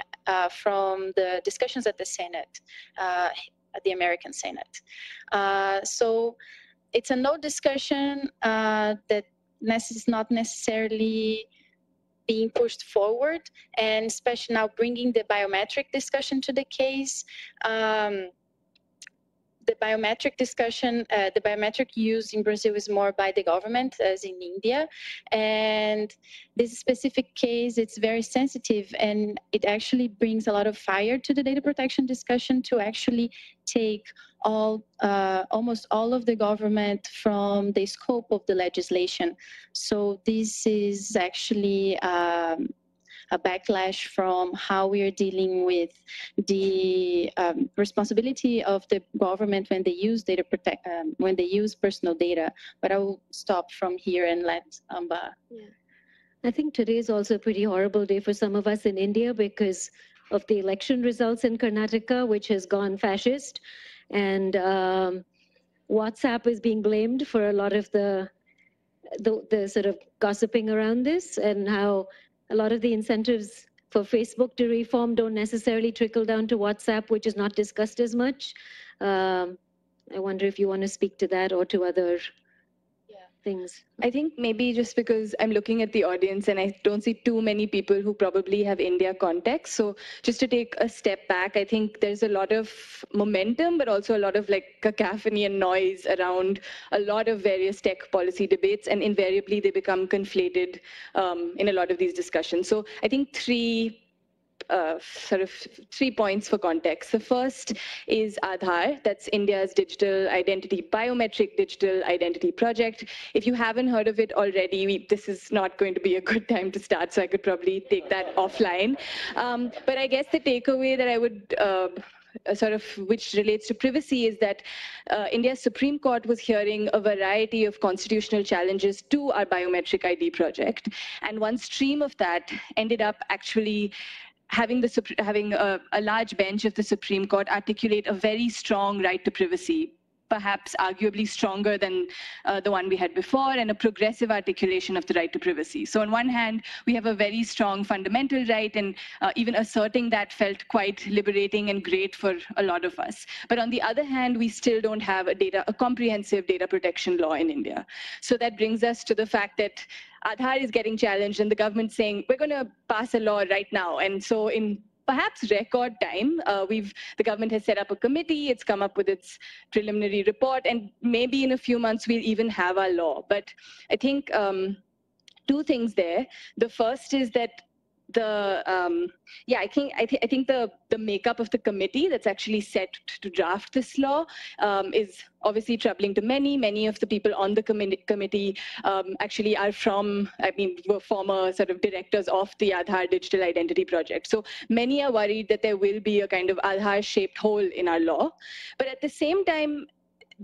from the discussions at the Senate, at the American Senate. So it's a no discussion that is not necessarily being pushed forward, and especially now bringing the biometric discussion to the case. The biometric discussion, the biometric use in Brazil is more by the government as in India. And this specific case, it's very sensitive, and it actually brings a lot of fire to the data protection discussion to actually take almost all of the government from the scope of the legislation. So this is actually a backlash from how we are dealing with the responsibility of the government when they use when they use personal data. But I will stop from here and let Amba. Yeah. I think today is also a pretty horrible day for some of us in India because of the election results in Karnataka, which has gone fascist. And WhatsApp is being blamed for a lot of the sort of gossiping around this, and how a lot of the incentives for Facebook to reform don't necessarily trickle down to WhatsApp, which is not discussed as much. I wonder if you want to speak to that or to other things. I think maybe just because I'm looking at the audience and I don't see too many people who probably have India context. So just to take a step back, I think there's a lot of momentum, but also a lot of like cacophony and noise around a lot of various tech policy debates, and invariably they become conflated in a lot of these discussions. So I think three points for context. The first is Aadhaar. That's India's biometric digital identity project. If you haven't heard of it already, this is not going to be a good time to start, so I could probably take that offline. But I guess the takeaway that I would which relates to privacy is that India's Supreme Court was hearing a variety of constitutional challenges to our biometric ID project. And one stream of that ended up actually having a large bench of the Supreme Court articulate a very strong right to privacy, perhaps arguably stronger than the one we had before, and a progressive articulation of the right to privacy. So on one hand, we have a very strong fundamental right, and even asserting that felt quite liberating and great for a lot of us. But on the other hand, we still don't have a comprehensive data protection law in India. So that brings us to the fact that Aadhaar is getting challenged, and the government saying, we're going to pass a law right now. And so in perhaps record time. The government has set up a committee, it's come up with its preliminary report, and maybe in a few months we'll even have our law. But I think two things there. The first is that I think the makeup of the committee that's actually set to draft this law is obviously troubling to many. Many of the people on the committee actually are were former sort of directors of the Aadhaar Digital Identity Project. So many are worried that there will be a kind of Aadhaar-shaped hole in our law. But at the same time,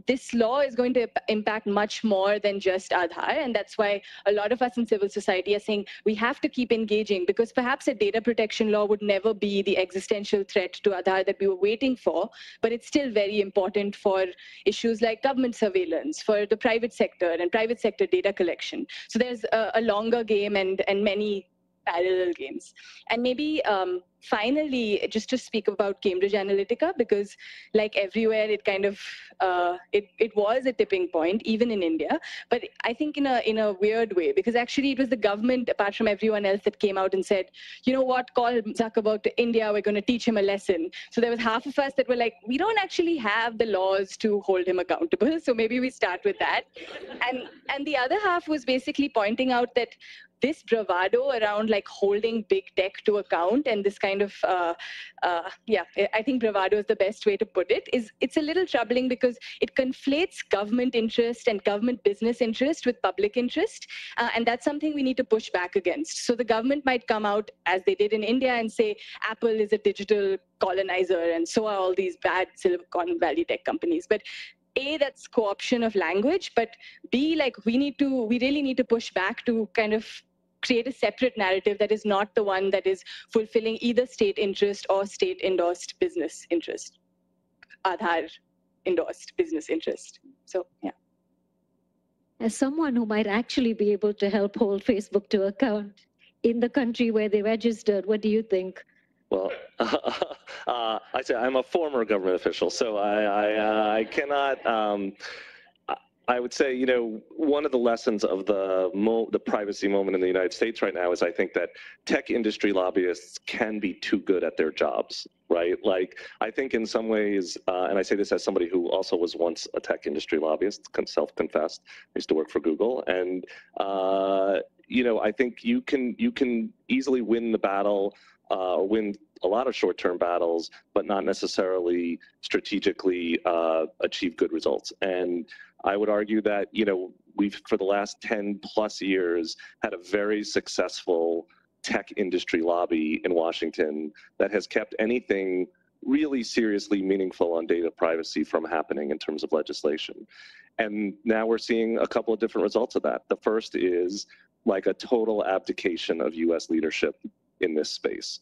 this law is going to impact much more than just Aadhaar, and that's why a lot of us in civil society are saying we have to keep engaging, because perhaps a data protection law would never be the existential threat to Aadhaar that we were waiting for, but it's still very important for issues like government surveillance, for the private sector and private sector data collection. So there's a longer game and many parallel games. And maybe finally, just to speak about Cambridge Analytica, because like everywhere, it kind of, it was a tipping point, even in India, but I think in a weird way, because actually it was the government, apart from everyone else, that came out and said, you know what, call Zuckerberg to India, we're going to teach him a lesson. So there was half of us that were like, we don't actually have the laws to hold him accountable, so maybe we start with that. And the other half was basically pointing out that this bravado around like holding big tech to account and this kind of, I think bravado is the best way to put it, it's a little troubling because it conflates government interest and government business interest with public interest. And that's something we need to push back against. So the government might come out, as they did in India, and say, Apple is a digital colonizer, and so are all these bad Silicon Valley tech companies. But A, that's co-option of language, but B, like we really need to push back to kind of create a separate narrative that is not the one that is fulfilling either state interest or state endorsed business interest, Aadhaar endorsed business interest. So, yeah. As someone who might actually be able to help hold Facebook to account in the country where they registered, what do you think? Well, I say I'm a former government official, so I cannot. I would say, you know, one of the lessons of the privacy moment in the United States right now is I think that tech industry lobbyists can be too good at their jobs, right? Like, I think in some ways, and I say this as somebody who also was once a tech industry lobbyist, self-confessed, I used to work for Google, and you know, I think you can easily win the battle, or win a lot of short-term battles, but not necessarily strategically achieve good results. And I would argue that, you know, we've, for the last 10 plus years, had a very successful tech industry lobby in Washington that has kept anything really seriously meaningful on data privacy from happening in terms of legislation. And now we're seeing a couple of different results of that. The first is like a total abdication of US leadership in this space,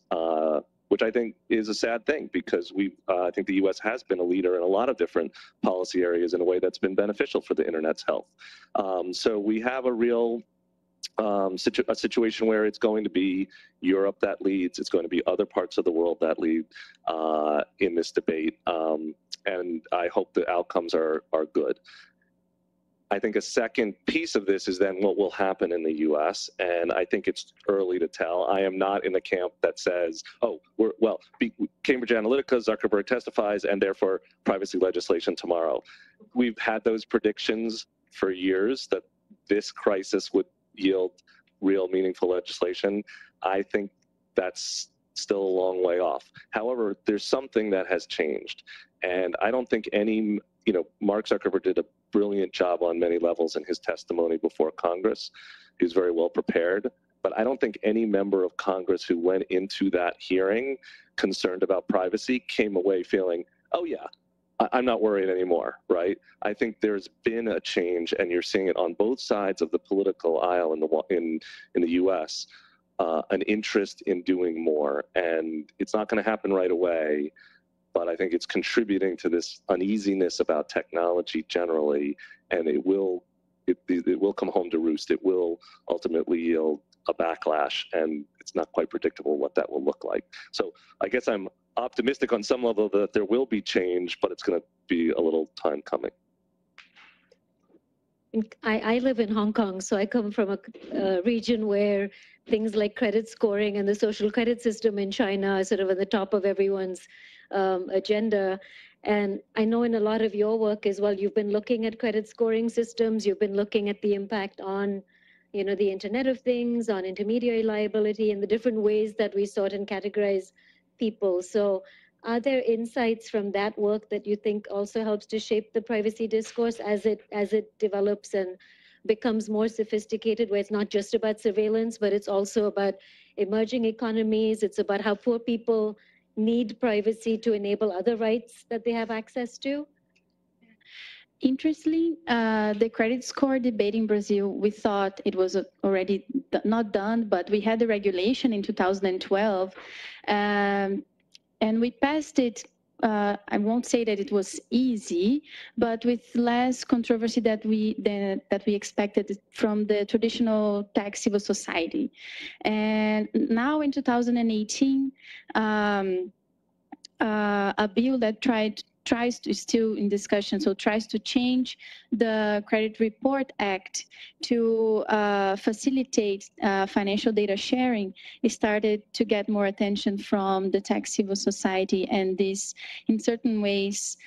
which I think is a sad thing, because I think the U.S. has been a leader in a lot of different policy areas in a way that's been beneficial for the internet's health. So we have a real a situation where it's going to be Europe that leads, it's going to be other parts of the world that lead in this debate, and I hope the outcomes are good. I think a second piece of this is then what will happen in the U.S., and I think it's early to tell. I am not in the camp that says, oh, Cambridge Analytica, Zuckerberg testifies, and therefore privacy legislation tomorrow. We've had those predictions for years that this crisis would yield real meaningful legislation. I think that's still a long way off. However, there's something that has changed, and I don't think any, you know, Mark Zuckerberg did a brilliant job on many levels in his testimony before Congress. He was very well prepared, but I don't think any member of Congress who went into that hearing concerned about privacy came away feeling, oh yeah, I'm not worried anymore, right? I think there's been a change, and you're seeing it on both sides of the political aisle in the U.S., an interest in doing more, and it's not going to happen right away. But I think it's contributing to this uneasiness about technology generally, and it will come home to roost. It will ultimately yield a backlash, and it's not quite predictable what that will look like. So I guess I'm optimistic on some level that there will be change, but it's going to be a little time coming. I live in Hong Kong, so I come from a region where things like credit scoring and the social credit system in China are sort of at the top of everyone's agenda. And I know in a lot of your work as well, you've been looking at credit scoring systems, you've been looking at the impact on, you know, the Internet of Things, on intermediary liability, and the different ways that we sort and categorize people. So are there insights from that work that you think also helps to shape the privacy discourse as it develops and becomes more sophisticated, where it's not just about surveillance, but it's also about emerging economies, it's about how poor people need privacy to enable other rights that they have access to? Interestingly, the credit score debate in Brazil, we thought it was already not done, but we had the regulation in 2012, and we passed it. I won't say that it was easy, but with less controversy that we expected from the traditional tax civil society. And now in 2018, a bill that tries to, still in discussion, so tries to change the Credit Report Act to facilitate financial data sharing. It started to get more attention from the tax civil society, and this, in certain ways,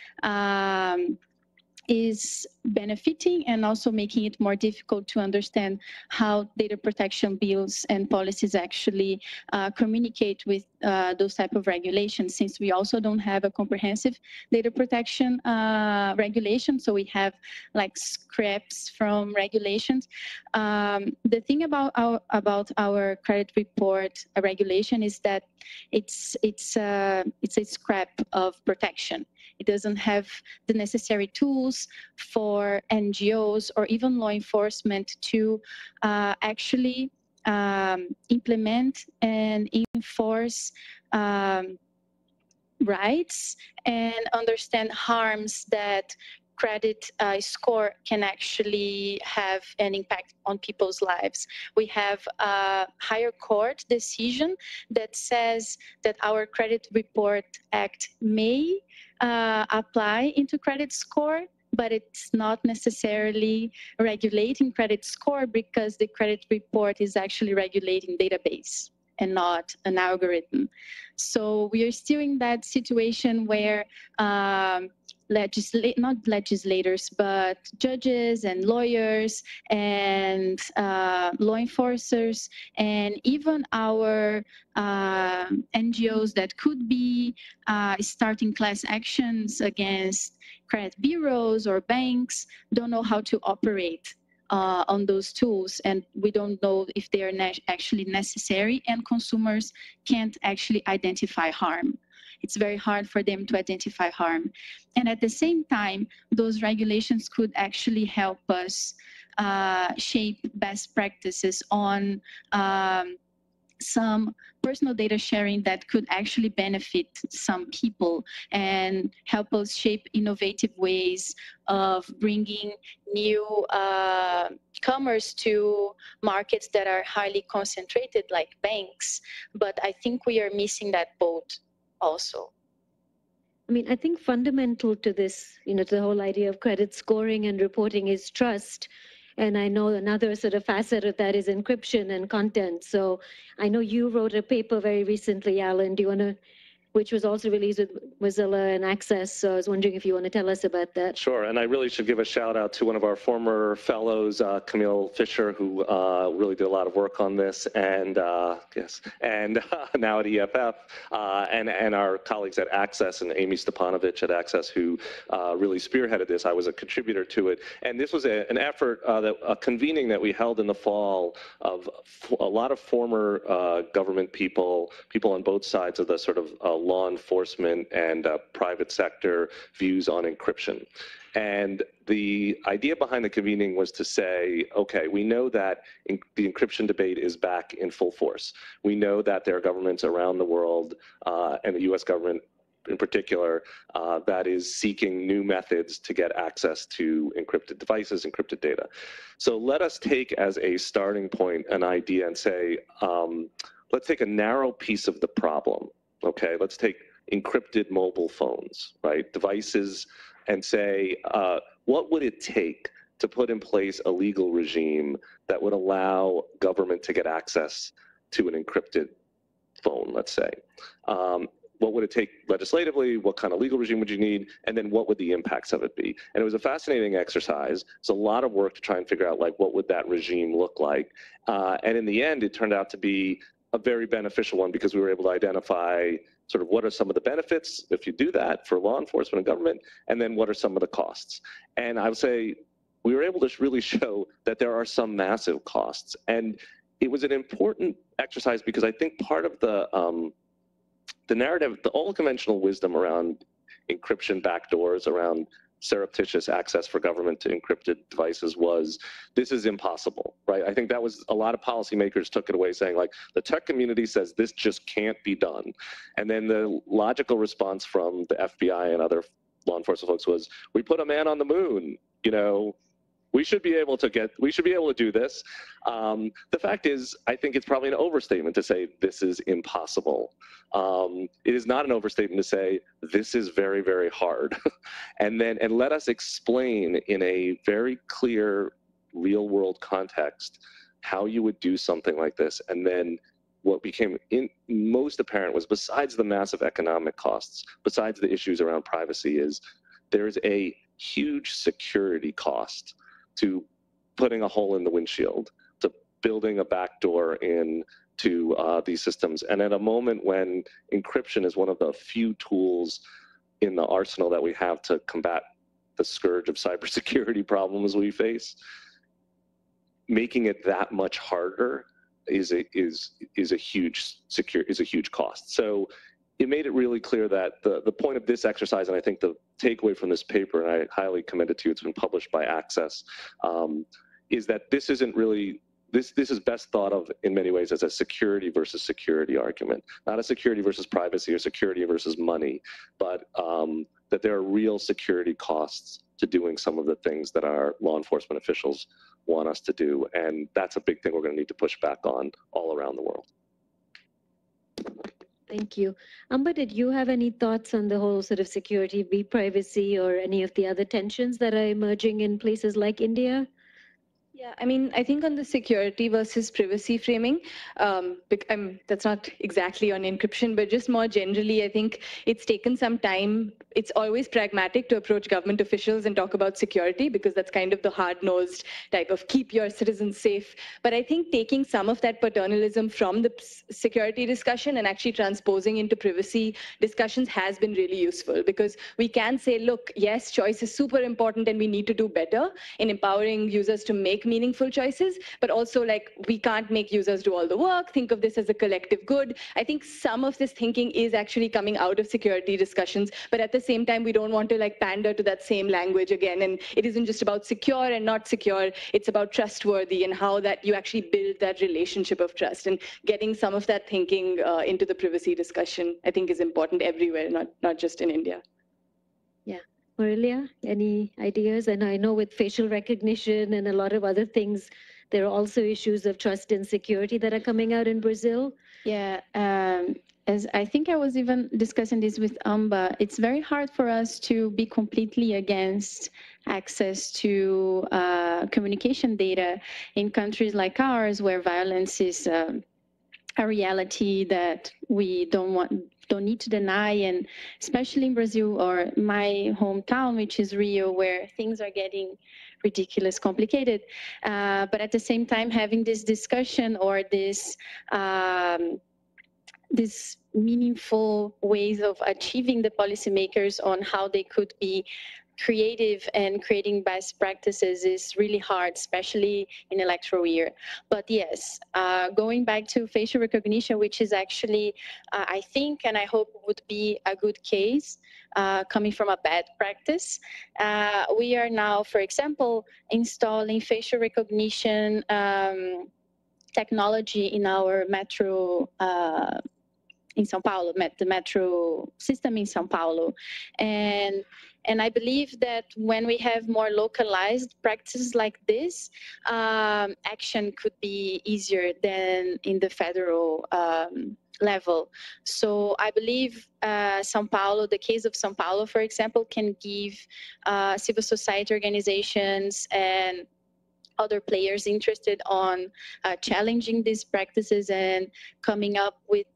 is benefiting and also making it more difficult to understand how data protection bills and policies actually communicate with those type of regulations, since we also don't have a comprehensive data protection regulation. So we have like scraps from regulations. The thing about our credit report regulation is that it's a scrap of protection. It doesn't have the necessary tools for NGOs or even law enforcement to actually implement and enforce rights and understand harms that credit score can actually have an impact on people's lives. We have a higher court decision that says that our Credit Report Act may apply into credit score, but it's not necessarily regulating credit score, because the credit report is actually regulating database and not an algorithm. So we are still in that situation where not legislators, but judges and lawyers and law enforcers, and even our NGOs that could be starting class actions against credit bureaus or banks don't know how to operate on those tools, and we don't know if they are actually necessary, and consumers can't actually identify harm. It's very hard for them to identify harm. And at the same time, those regulations could actually help us shape best practices on some personal data sharing that could actually benefit some people and help us shape innovative ways of bringing new commerce to markets that are highly concentrated, like banks. But I think we are missing that boat also. I mean, I think fundamental to this, you know, to the whole idea of credit scoring and reporting is trust. And I know another sort of facet of that is encryption and content. So I know you wrote a paper very recently, Alan. Do you want to, which was also released with Mozilla and Access. So I was wondering if you want to tell us about that. Sure, and I really should give a shout out to one of our former fellows, Camille Fisher, who really did a lot of work on this, and now at EFF, and our colleagues at Access and Amy Stepanovich at Access, who really spearheaded this. I was a contributor to it, and this was an effort, a convening that we held in the fall of a lot of former government people on both sides of the sort of law enforcement and private sector views on encryption. And the idea behind the convening was to say, okay, we know that the encryption debate is back in full force. We know that there are governments around the world, and the US government in particular, that is seeking new methods to get access to encrypted devices, encrypted data. So let us take as a starting point an idea and say, let's take a narrow piece of the problem. Okay, let's take encrypted mobile phones, right, devices, and say, what would it take to put in place a legal regime that would allow government to get access to an encrypted phone, let's say. What would it take legislatively? What kind of legal regime would you need? And then what would the impacts of it be? And it was a fascinating exercise. It's a lot of work to try and figure out, like, what would that regime look like? And in the end, it turned out to be a very beneficial one because we were able to identify sort of what are some of the benefits if you do that for law enforcement and government, and then what are some of the costs. And I would say we were able to really show that there are some massive costs. And it was an important exercise because I think part of the narrative, the old conventional wisdom around encryption backdoors, around surreptitious access for government to encrypted devices was, this is impossible, right? I think that was, a lot of policymakers took it away saying, like, the tech community says this just can't be done. And then the logical response from the FBI and other law enforcement folks was, we put a man on the moon, you know, we should be able to do this. The fact is, I think it's probably an overstatement to say this is impossible. It is not an overstatement to say this is very, very hard. and let us explain in a very clear real world context how you would do something like this. And then what became most apparent was, besides the massive economic costs, besides the issues around privacy, is there's a huge security cost to putting a hole in the windshield, to building a backdoor into these systems. And at a moment when encryption is one of the few tools in the arsenal that we have to combat the scourge of cybersecurity problems we face, making it that much harder is a huge cost. So it made it really clear that the point of this exercise, and I think the takeaway from this paper, and I highly commend it to you, it's been published by Access, is that this isn't really, this is best thought of in many ways as a security versus security argument, not a security versus privacy or security versus money, but that there are real security costs to doing some of the things that our law enforcement officials want us to do. And that's a big thing we're going to need to push back on all around the world. Thank you. Amba, did you have any thoughts on the whole sort of security v privacy or any of the other tensions that are emerging in places like India? Yeah, I mean, I think on the security versus privacy framing, that's not exactly on encryption, but just more generally, I think it's taken some time. It's always pragmatic to approach government officials and talk about security, because that's kind of the hard-nosed type of keep your citizens safe. But I think taking some of that paternalism from the security discussion and actually transposing into privacy discussions has been really useful, because we can say, look, yes, choice is super important and we need to do better in empowering users to make meaningful choices, but also, like, we can't make users do all the work. Think of this as a collective good. I think some of this thinking is actually coming out of security discussions, but at the same time, we don't want to, like, pander to that same language again. And it isn't just about secure and not secure. It's about trustworthy and how that you actually build that relationship of trust. And getting some of that thinking into the privacy discussion, I think, is important everywhere, not just in India. Yeah. Aurelia, any ideas? And I know with facial recognition and a lot of other things, there are also issues of trust and security that are coming out in Brazil. Yeah, as I think I was even discussing this with Amba, it's very hard for us to be completely against access to communication data in countries like ours, where violence is a reality that we don't need to deny, and especially in Brazil, or my hometown, which is Rio, where things are getting ridiculous, complicated. But at the same time, having this discussion or this meaningful ways of achieving the policymakers on how they could be creative and creating best practices is really hard, especially in electoral year. But yes, going back to facial recognition, which is actually, I think, and I hope would be a good case coming from a bad practice. We are now, for example, installing facial recognition technology in our metro in São Paulo, the metro system in São Paulo. And I believe that when we have more localized practices like this, action could be easier than in the federal level. So I believe São Paulo, the case of São Paulo, for example, can give civil society organizations and other players interested on challenging these practices and coming up with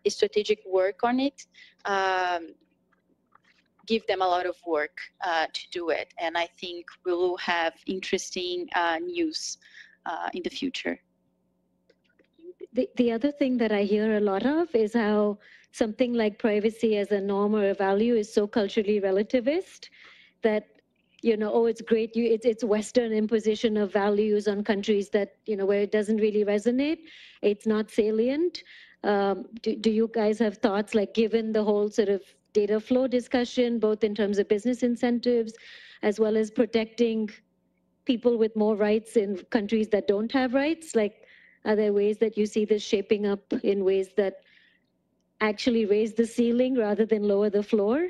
strategic work on it, give them a lot of work to do it. And I think we will have interesting news in the future. The other thing that I hear a lot of is how something like privacy as a norm or a value is so culturally relativist that, you know, oh, it's great. It's Western imposition of values on countries that, you know, where it doesn't really resonate. It's not salient. Do you guys have thoughts, like, given the whole sort of data flow discussion, both in terms of business incentives, as well as protecting people with more rights in countries that don't have rights? Like, are there ways that you see this shaping up in ways that actually raise the ceiling rather than lower the floor?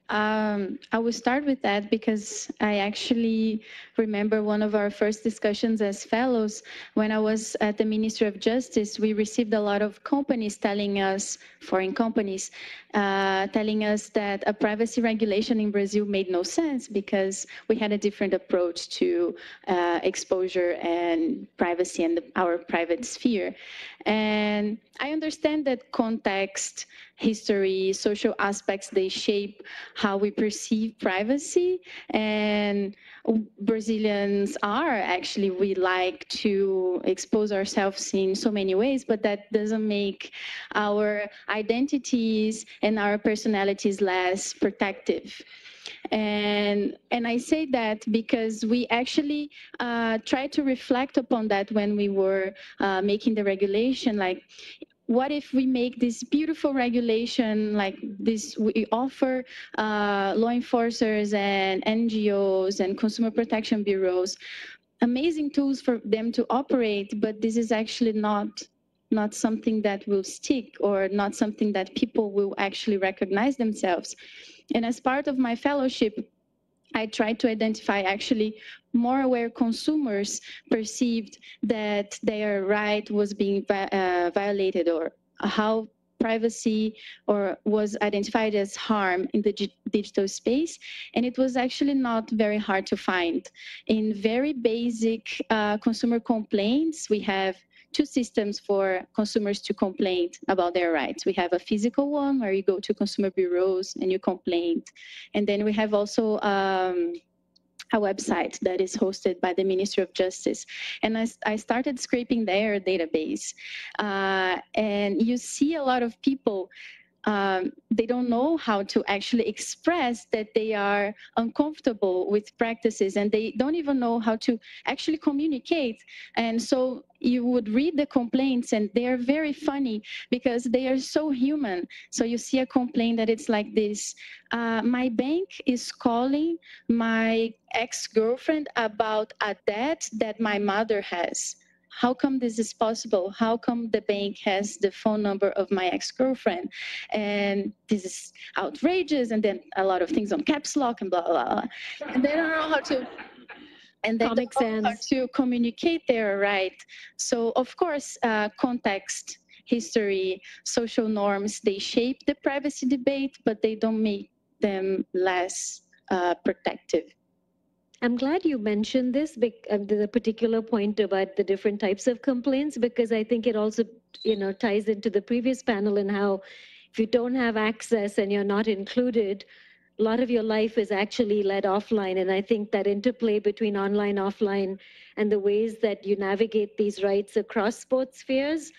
I will start with that because I actually remember one of our first discussions as fellows. When I was at the Ministry of Justice, we received a lot of companies telling us, foreign companies, telling us that a privacy regulation in Brazil made no sense because we had a different approach to exposure and privacy and our private sphere. And I understand that context, history, social aspects, they shape how we perceive privacy. And Brazilians are actually, we like to expose ourselves in so many ways, but that doesn't make our identities and our personalities less protective. And I say that because we actually tried to reflect upon that when we were making the regulation. Like, what if we make this beautiful regulation like this? We offer law enforcers and NGOs and consumer protection bureaus amazing tools for them to operate, but this is actually not something that will stick or not something that people will actually recognize themselves. And as part of my fellowship, I tried to identify actually more aware consumers perceived that their right was being violated, or how privacy or was identified as harm in the digital space. And it was actually not very hard to find. In very basic consumer complaints, we have two systems for consumers to complain about their rights. We have a physical one where you go to consumer bureaus and you complain. And then we have also a website that is hosted by the Ministry of Justice. And I started scraping their database. And you see a lot of people, they don't know how to actually express that they are uncomfortable with practices, and they don't even know how to actually communicate. And so you would read the complaints, and they are very funny because they are so human. So you see a complaint that it's like this: my bank is calling my ex-girlfriend about a debt that my mother has. How come this is possible? How come the bank has the phone number of my ex-girlfriend? And this is outrageous. And then a lot of things on caps lock and blah, blah, blah. And they don't know how to, and they don't know how to communicate their right. So of course, context, history, social norms, they shape the privacy debate, but they don't make them less protective. I'm glad you mentioned this, the particular point about the different types of complaints, because I think it also, you know, ties into the previous panel and how if you don't have access and you're not included, a lot of your life is actually led offline. And I think that interplay between online, offline, and the ways that you navigate these rights across both spheres,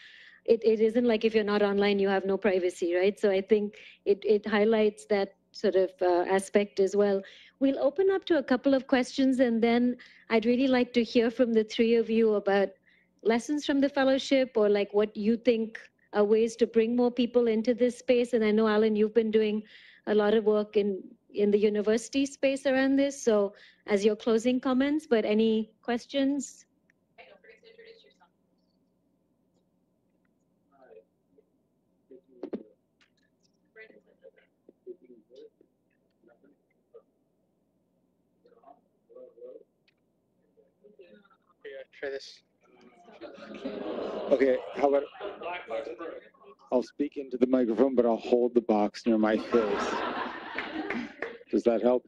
it isn't like if you're not online, you have no privacy, right? So I think it highlights that sort of aspect as well. We'll open up to a couple of questions, and then I'd really like to hear from the three of you about lessons from the fellowship, or like what you think are ways to bring more people into this space. And I know, Alan, you've been doing a lot of work in the university space around this. So as your closing comments, but any questions? Try this. Okay, how about I'll speak into the microphone, but I'll hold the box near my face. Does that help?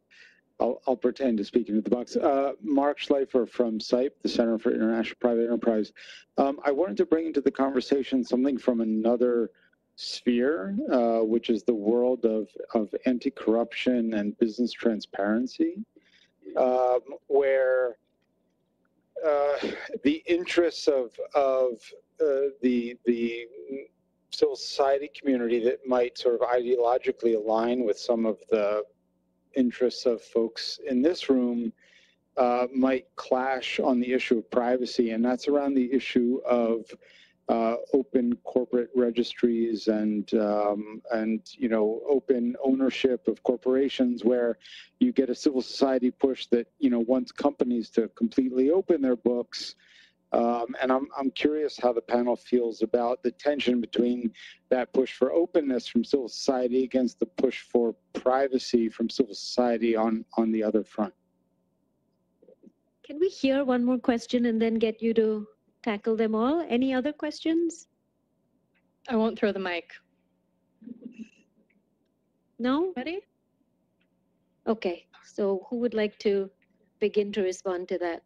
I'll pretend to speak into the box. Mark Schleifer from CIPE, the Center for International Private Enterprise. I wanted to bring into the conversation something from another sphere, which is the world of anti-corruption and business transparency, where the interests of the civil society community that might sort of ideologically align with some of the interests of folks in this room might clash on the issue of privacy, and that's around the issue of open corporate registries and you know, open ownership of corporations, where you get a civil society push that, you know, wants companies to completely open their books. And I'm curious how the panel feels about the tension between that push for openness from civil society against the push for privacy from civil society on the other front. Can we hear one more question and then get you to tackle them all? Any other questions? I won't throw the mic. No? Ready? Okay, so who would like to begin to respond to that?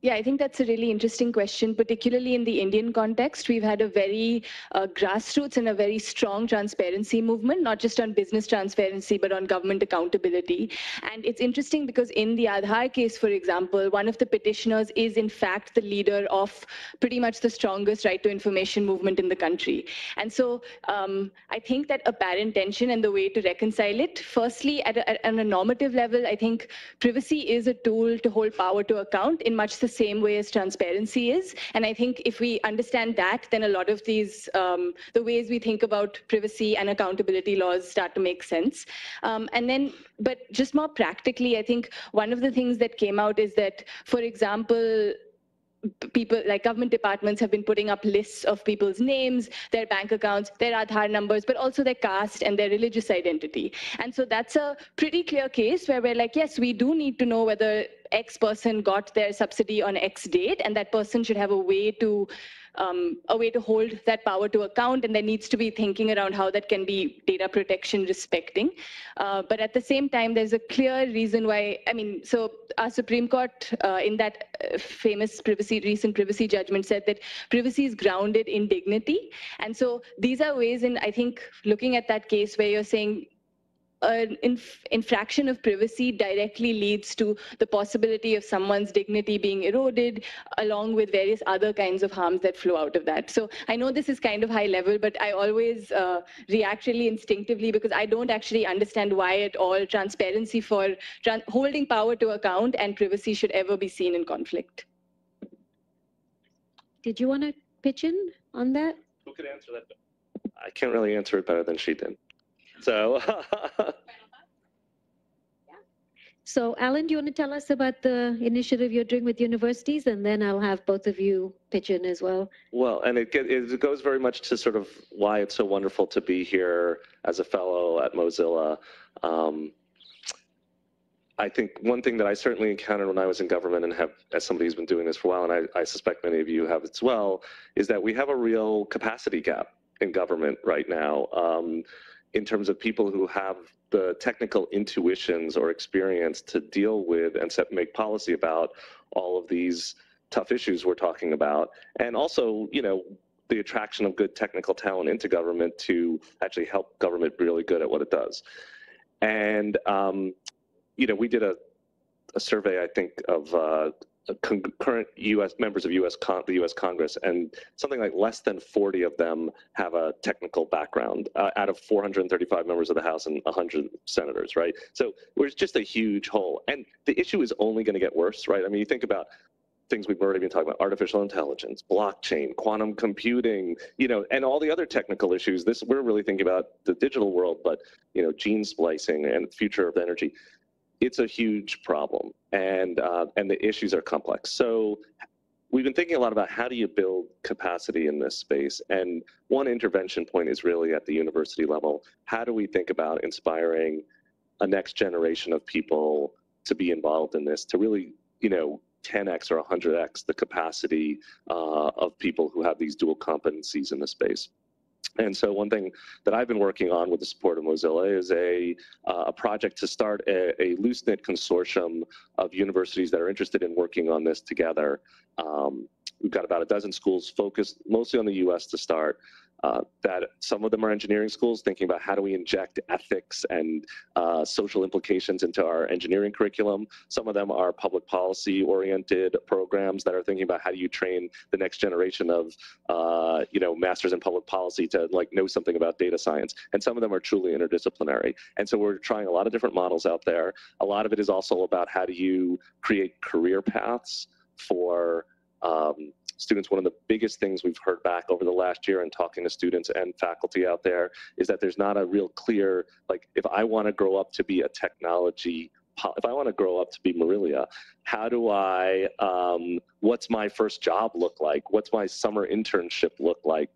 Yeah, I think that's a really interesting question, particularly in the Indian context. We've had a very grassroots and a very strong transparency movement, not just on business transparency, but on government accountability. And it's interesting because in the Aadhaar case, for example, one of the petitioners is in fact the leader of pretty much the strongest right to information movement in the country. And so I think that apparent tension and the way to reconcile it, firstly, at a normative level, I think privacy is a tool to hold power to account in much the same way as transparency is. And I think if we understand that, then a lot of these, the ways we think about privacy and accountability laws start to make sense. And then, but just more practically, I think one of the things that came out is that, for example, people like government departments have been putting up lists of people's names, their bank accounts, their Aadhaar numbers, but also their caste and their religious identity. And so that's a pretty clear case where we're like, yes, we do need to know whether X person got their subsidy on X date, and that person should have a way to hold that power to account, and there needs to be thinking around how that can be data protection respecting. But at the same time, there's a clear reason why, I mean, so our Supreme Court in that famous recent privacy judgment said that privacy is grounded in dignity. And so these are ways in, I think, looking at that case where you're saying, an infraction of privacy directly leads to the possibility of someone's dignity being eroded, along with various other kinds of harms that flow out of that. So I know this is kind of high level, but I always react really instinctively because I don't actually understand why at all transparency for holding power to account and privacy should ever be seen in conflict. Did you want to pitch in on that? Who could answer that? I can't really answer it better than she did. So, So Alan, do you want to tell us about the initiative you're doing with universities, and then I'll have both of you pitch in as well. Well, and it goes very much to sort of why it's so wonderful to be here as a fellow at Mozilla. I think one thing that I certainly encountered when I was in government, and have, as somebody who's been doing this for a while, and I suspect many of you have as well, is that we have a real capacity gap in government right now. In terms of people who have the technical intuitions or experience to deal with and make policy about all of these tough issues we're talking about. And also, you know, the attraction of good technical talent into government to actually help government be really good at what it does. And, you know, we did a survey, I think, of current U.S. members of the U.S. Congress, and something like less than 40 of them have a technical background out of 435 members of the House and 100 senators, right? So there's just a huge hole. And the issue is only going to get worse, right? I mean, you think about things we've already been talking about: artificial intelligence, blockchain, quantum computing, you know, and all the other technical issues. We're really thinking about the digital world, but, you know, gene splicing and the future of energy. It's a huge problem, and the issues are complex. So we've been thinking a lot about how do you build capacity in this space, and one intervention point is really at the university level. How do we think about inspiring a next generation of people to be involved in this, to really, 10x or 100x the capacity of people who have these dual competencies in the space. And so one thing that I've been working on with the support of Mozilla is a project to start a loose-knit consortium of universities that are interested in working on this together. We've got about a dozen schools focused mostly on the US to start. That some of them are engineering schools thinking about how do we inject ethics and social implications into our engineering curriculum. Some of them are public policy oriented programs that are thinking about how do you train the next generation of masters in public policy to know something about data science. And some of them are truly interdisciplinary. And so we're trying a lot of different models out there. A lot of it is also about how do you create career paths for students. One of the biggest things we've heard back over the last year in talking to students and faculty out there is that there's not a real clear, if I want to grow up to be a technology, if I want to grow up to be Marilia, how do I, what's my first job look like? What's my summer internship look like?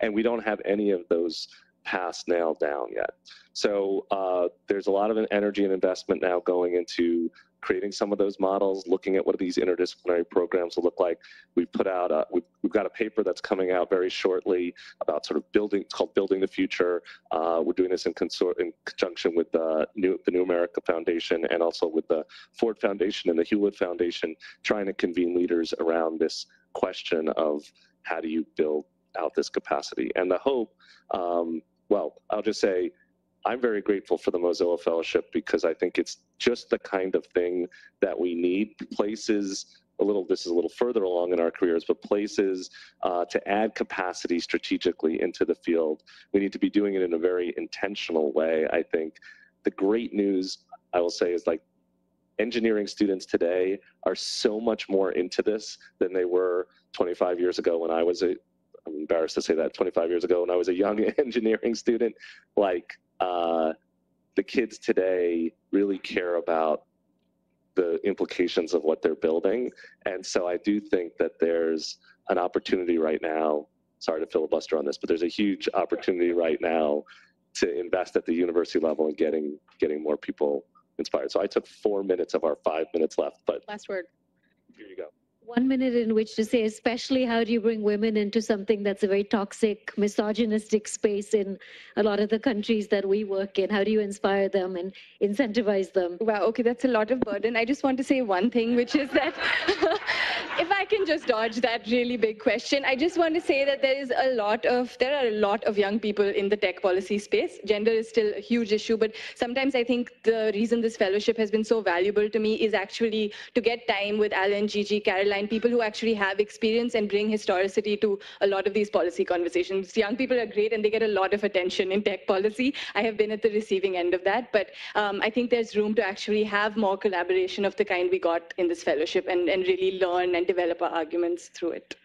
And we don't have any of those paths nailed down yet. So there's a lot of energy and investment now going into creating some of those models, looking at what these interdisciplinary programs will look like. We've put out, we've got a paper that's coming out very shortly about sort of building, it's called Building the Future. We're doing this in conjunction with the New America Foundation and also with the Ford Foundation and the Hewlett Foundation, trying to convene leaders around this question of how do you build out this capacity. And the hope, well, I'll just say, I'm very grateful for the Mozilla Fellowship because I think it's just the kind of thing that we need. Places, this is a little further along in our careers, but places to add capacity strategically into the field. We need to be doing it in a very intentional way, I think. The great news, I will say, is engineering students today are so much more into this than they were 25 years ago when I was I'm embarrassed to say that, 25 years ago when I was a young engineering student. The kids today really care about the implications of what they're building. And so I do think that there's an opportunity right now, sorry to filibuster on this, but there's a huge opportunity right now to invest at the university level and getting more people inspired. So I took 4 minutes of our 5 minutes left, but last word. Here you go. 1 minute in which to say, especially how do you bring women into something that's a very toxic, misogynistic space in a lot of the countries that we work in? How do you inspire them and incentivize them? Wow, okay, that's a lot of burden. I just want to say one thing, which is that if I can just dodge that really big question, I just want to say that there are a lot of young people in the tech policy space. Gender is still a huge issue, but sometimes I think the reason this fellowship has been so valuable to me is actually to get time with Alan, Gigi, Caroline, people who actually have experience and bring historicity to a lot of these policy conversations. Young people are great and they get a lot of attention in tech policy. I have been at the receiving end of that, but I think there's room to actually have more collaboration of the kind we got in this fellowship and really learn and develop our arguments through it.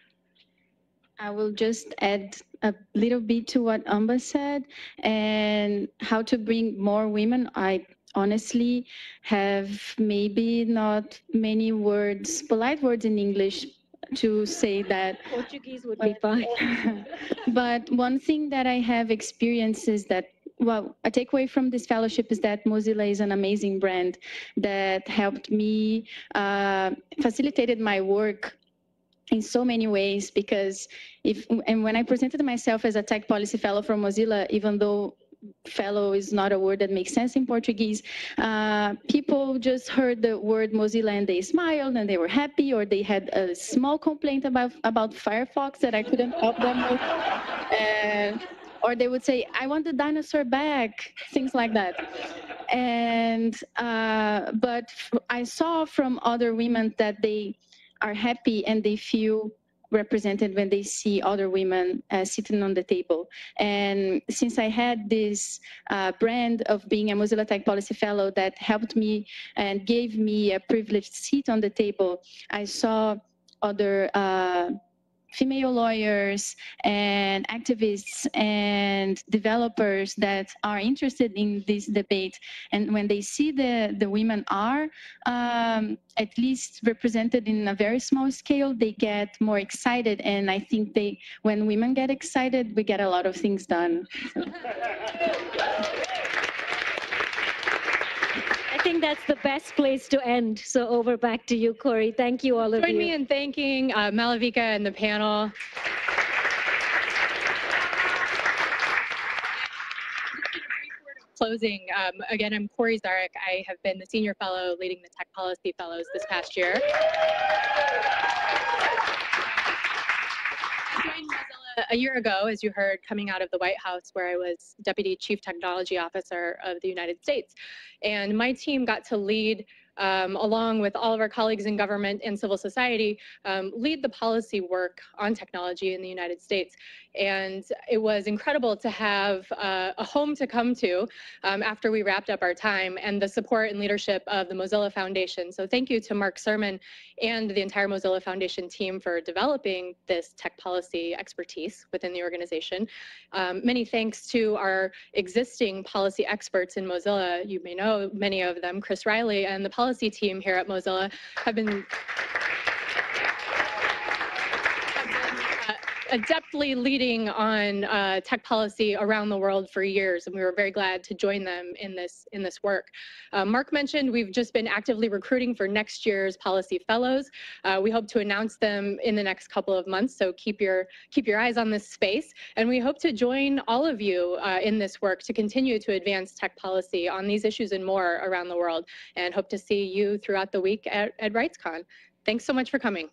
I will just add a little bit to what Amba said and how to bring more women. I honestly have maybe not many words, polite words in English to say that. Portuguese would be fine. But one thing that I have experienced is that, well, a takeaway from this fellowship is that Mozilla is an amazing brand that helped me, facilitated my work in so many ways, because when I presented myself as a tech policy fellow from Mozilla, even though fellow is not a word that makes sense in Portuguese, people just heard the word Mozilla and they smiled and they were happy, or they had a small complaint about Firefox that I couldn't help them with. Or they would say, I want the dinosaur back, things like that. And but I saw from other women that they are happy and they feel represented when they see other women sitting on the table. And since I had this brand of being a Mozilla Tech Policy Fellow that helped me and gave me a privileged seat on the table, I saw other female lawyers and activists and developers that are interested in this debate. And when they see the women are at least represented in a very small scale, they get more excited. And I think when women get excited, we get a lot of things done. So. I think that's the best place to end. So over back to you, Corey. Thank you, all of you. Join me in thanking Malavika and the panel. Closing, again, I'm Corey Zarek. I have been the Senior Fellow leading the Tech Policy Fellows this past year. I joined Mozilla a year ago, as you heard, coming out of the White House, where I was Deputy Chief Technology Officer of the United States. And my team got to lead, along with all of our colleagues in government and civil society, lead the policy work on technology in the United States. And it was incredible to have a home to come to after we wrapped up our time, and the support and leadership of the Mozilla Foundation. So thank you to Mark Surman and the entire Mozilla Foundation team for developing this tech policy expertise within the organization. Many thanks to our existing policy experts in Mozilla. You may know many of them. Chris Riley and the policy team here at Mozilla have been adeptly leading on tech policy around the world for years, and we were very glad to join them in this work. Mark mentioned we've just been actively recruiting for next year's policy fellows. We hope to announce them in the next couple of months, so keep your eyes on this space. And we hope to join all of you in this work to continue to advance tech policy on these issues and more around the world, and hope to see you throughout the week at RightsCon. Thanks so much for coming.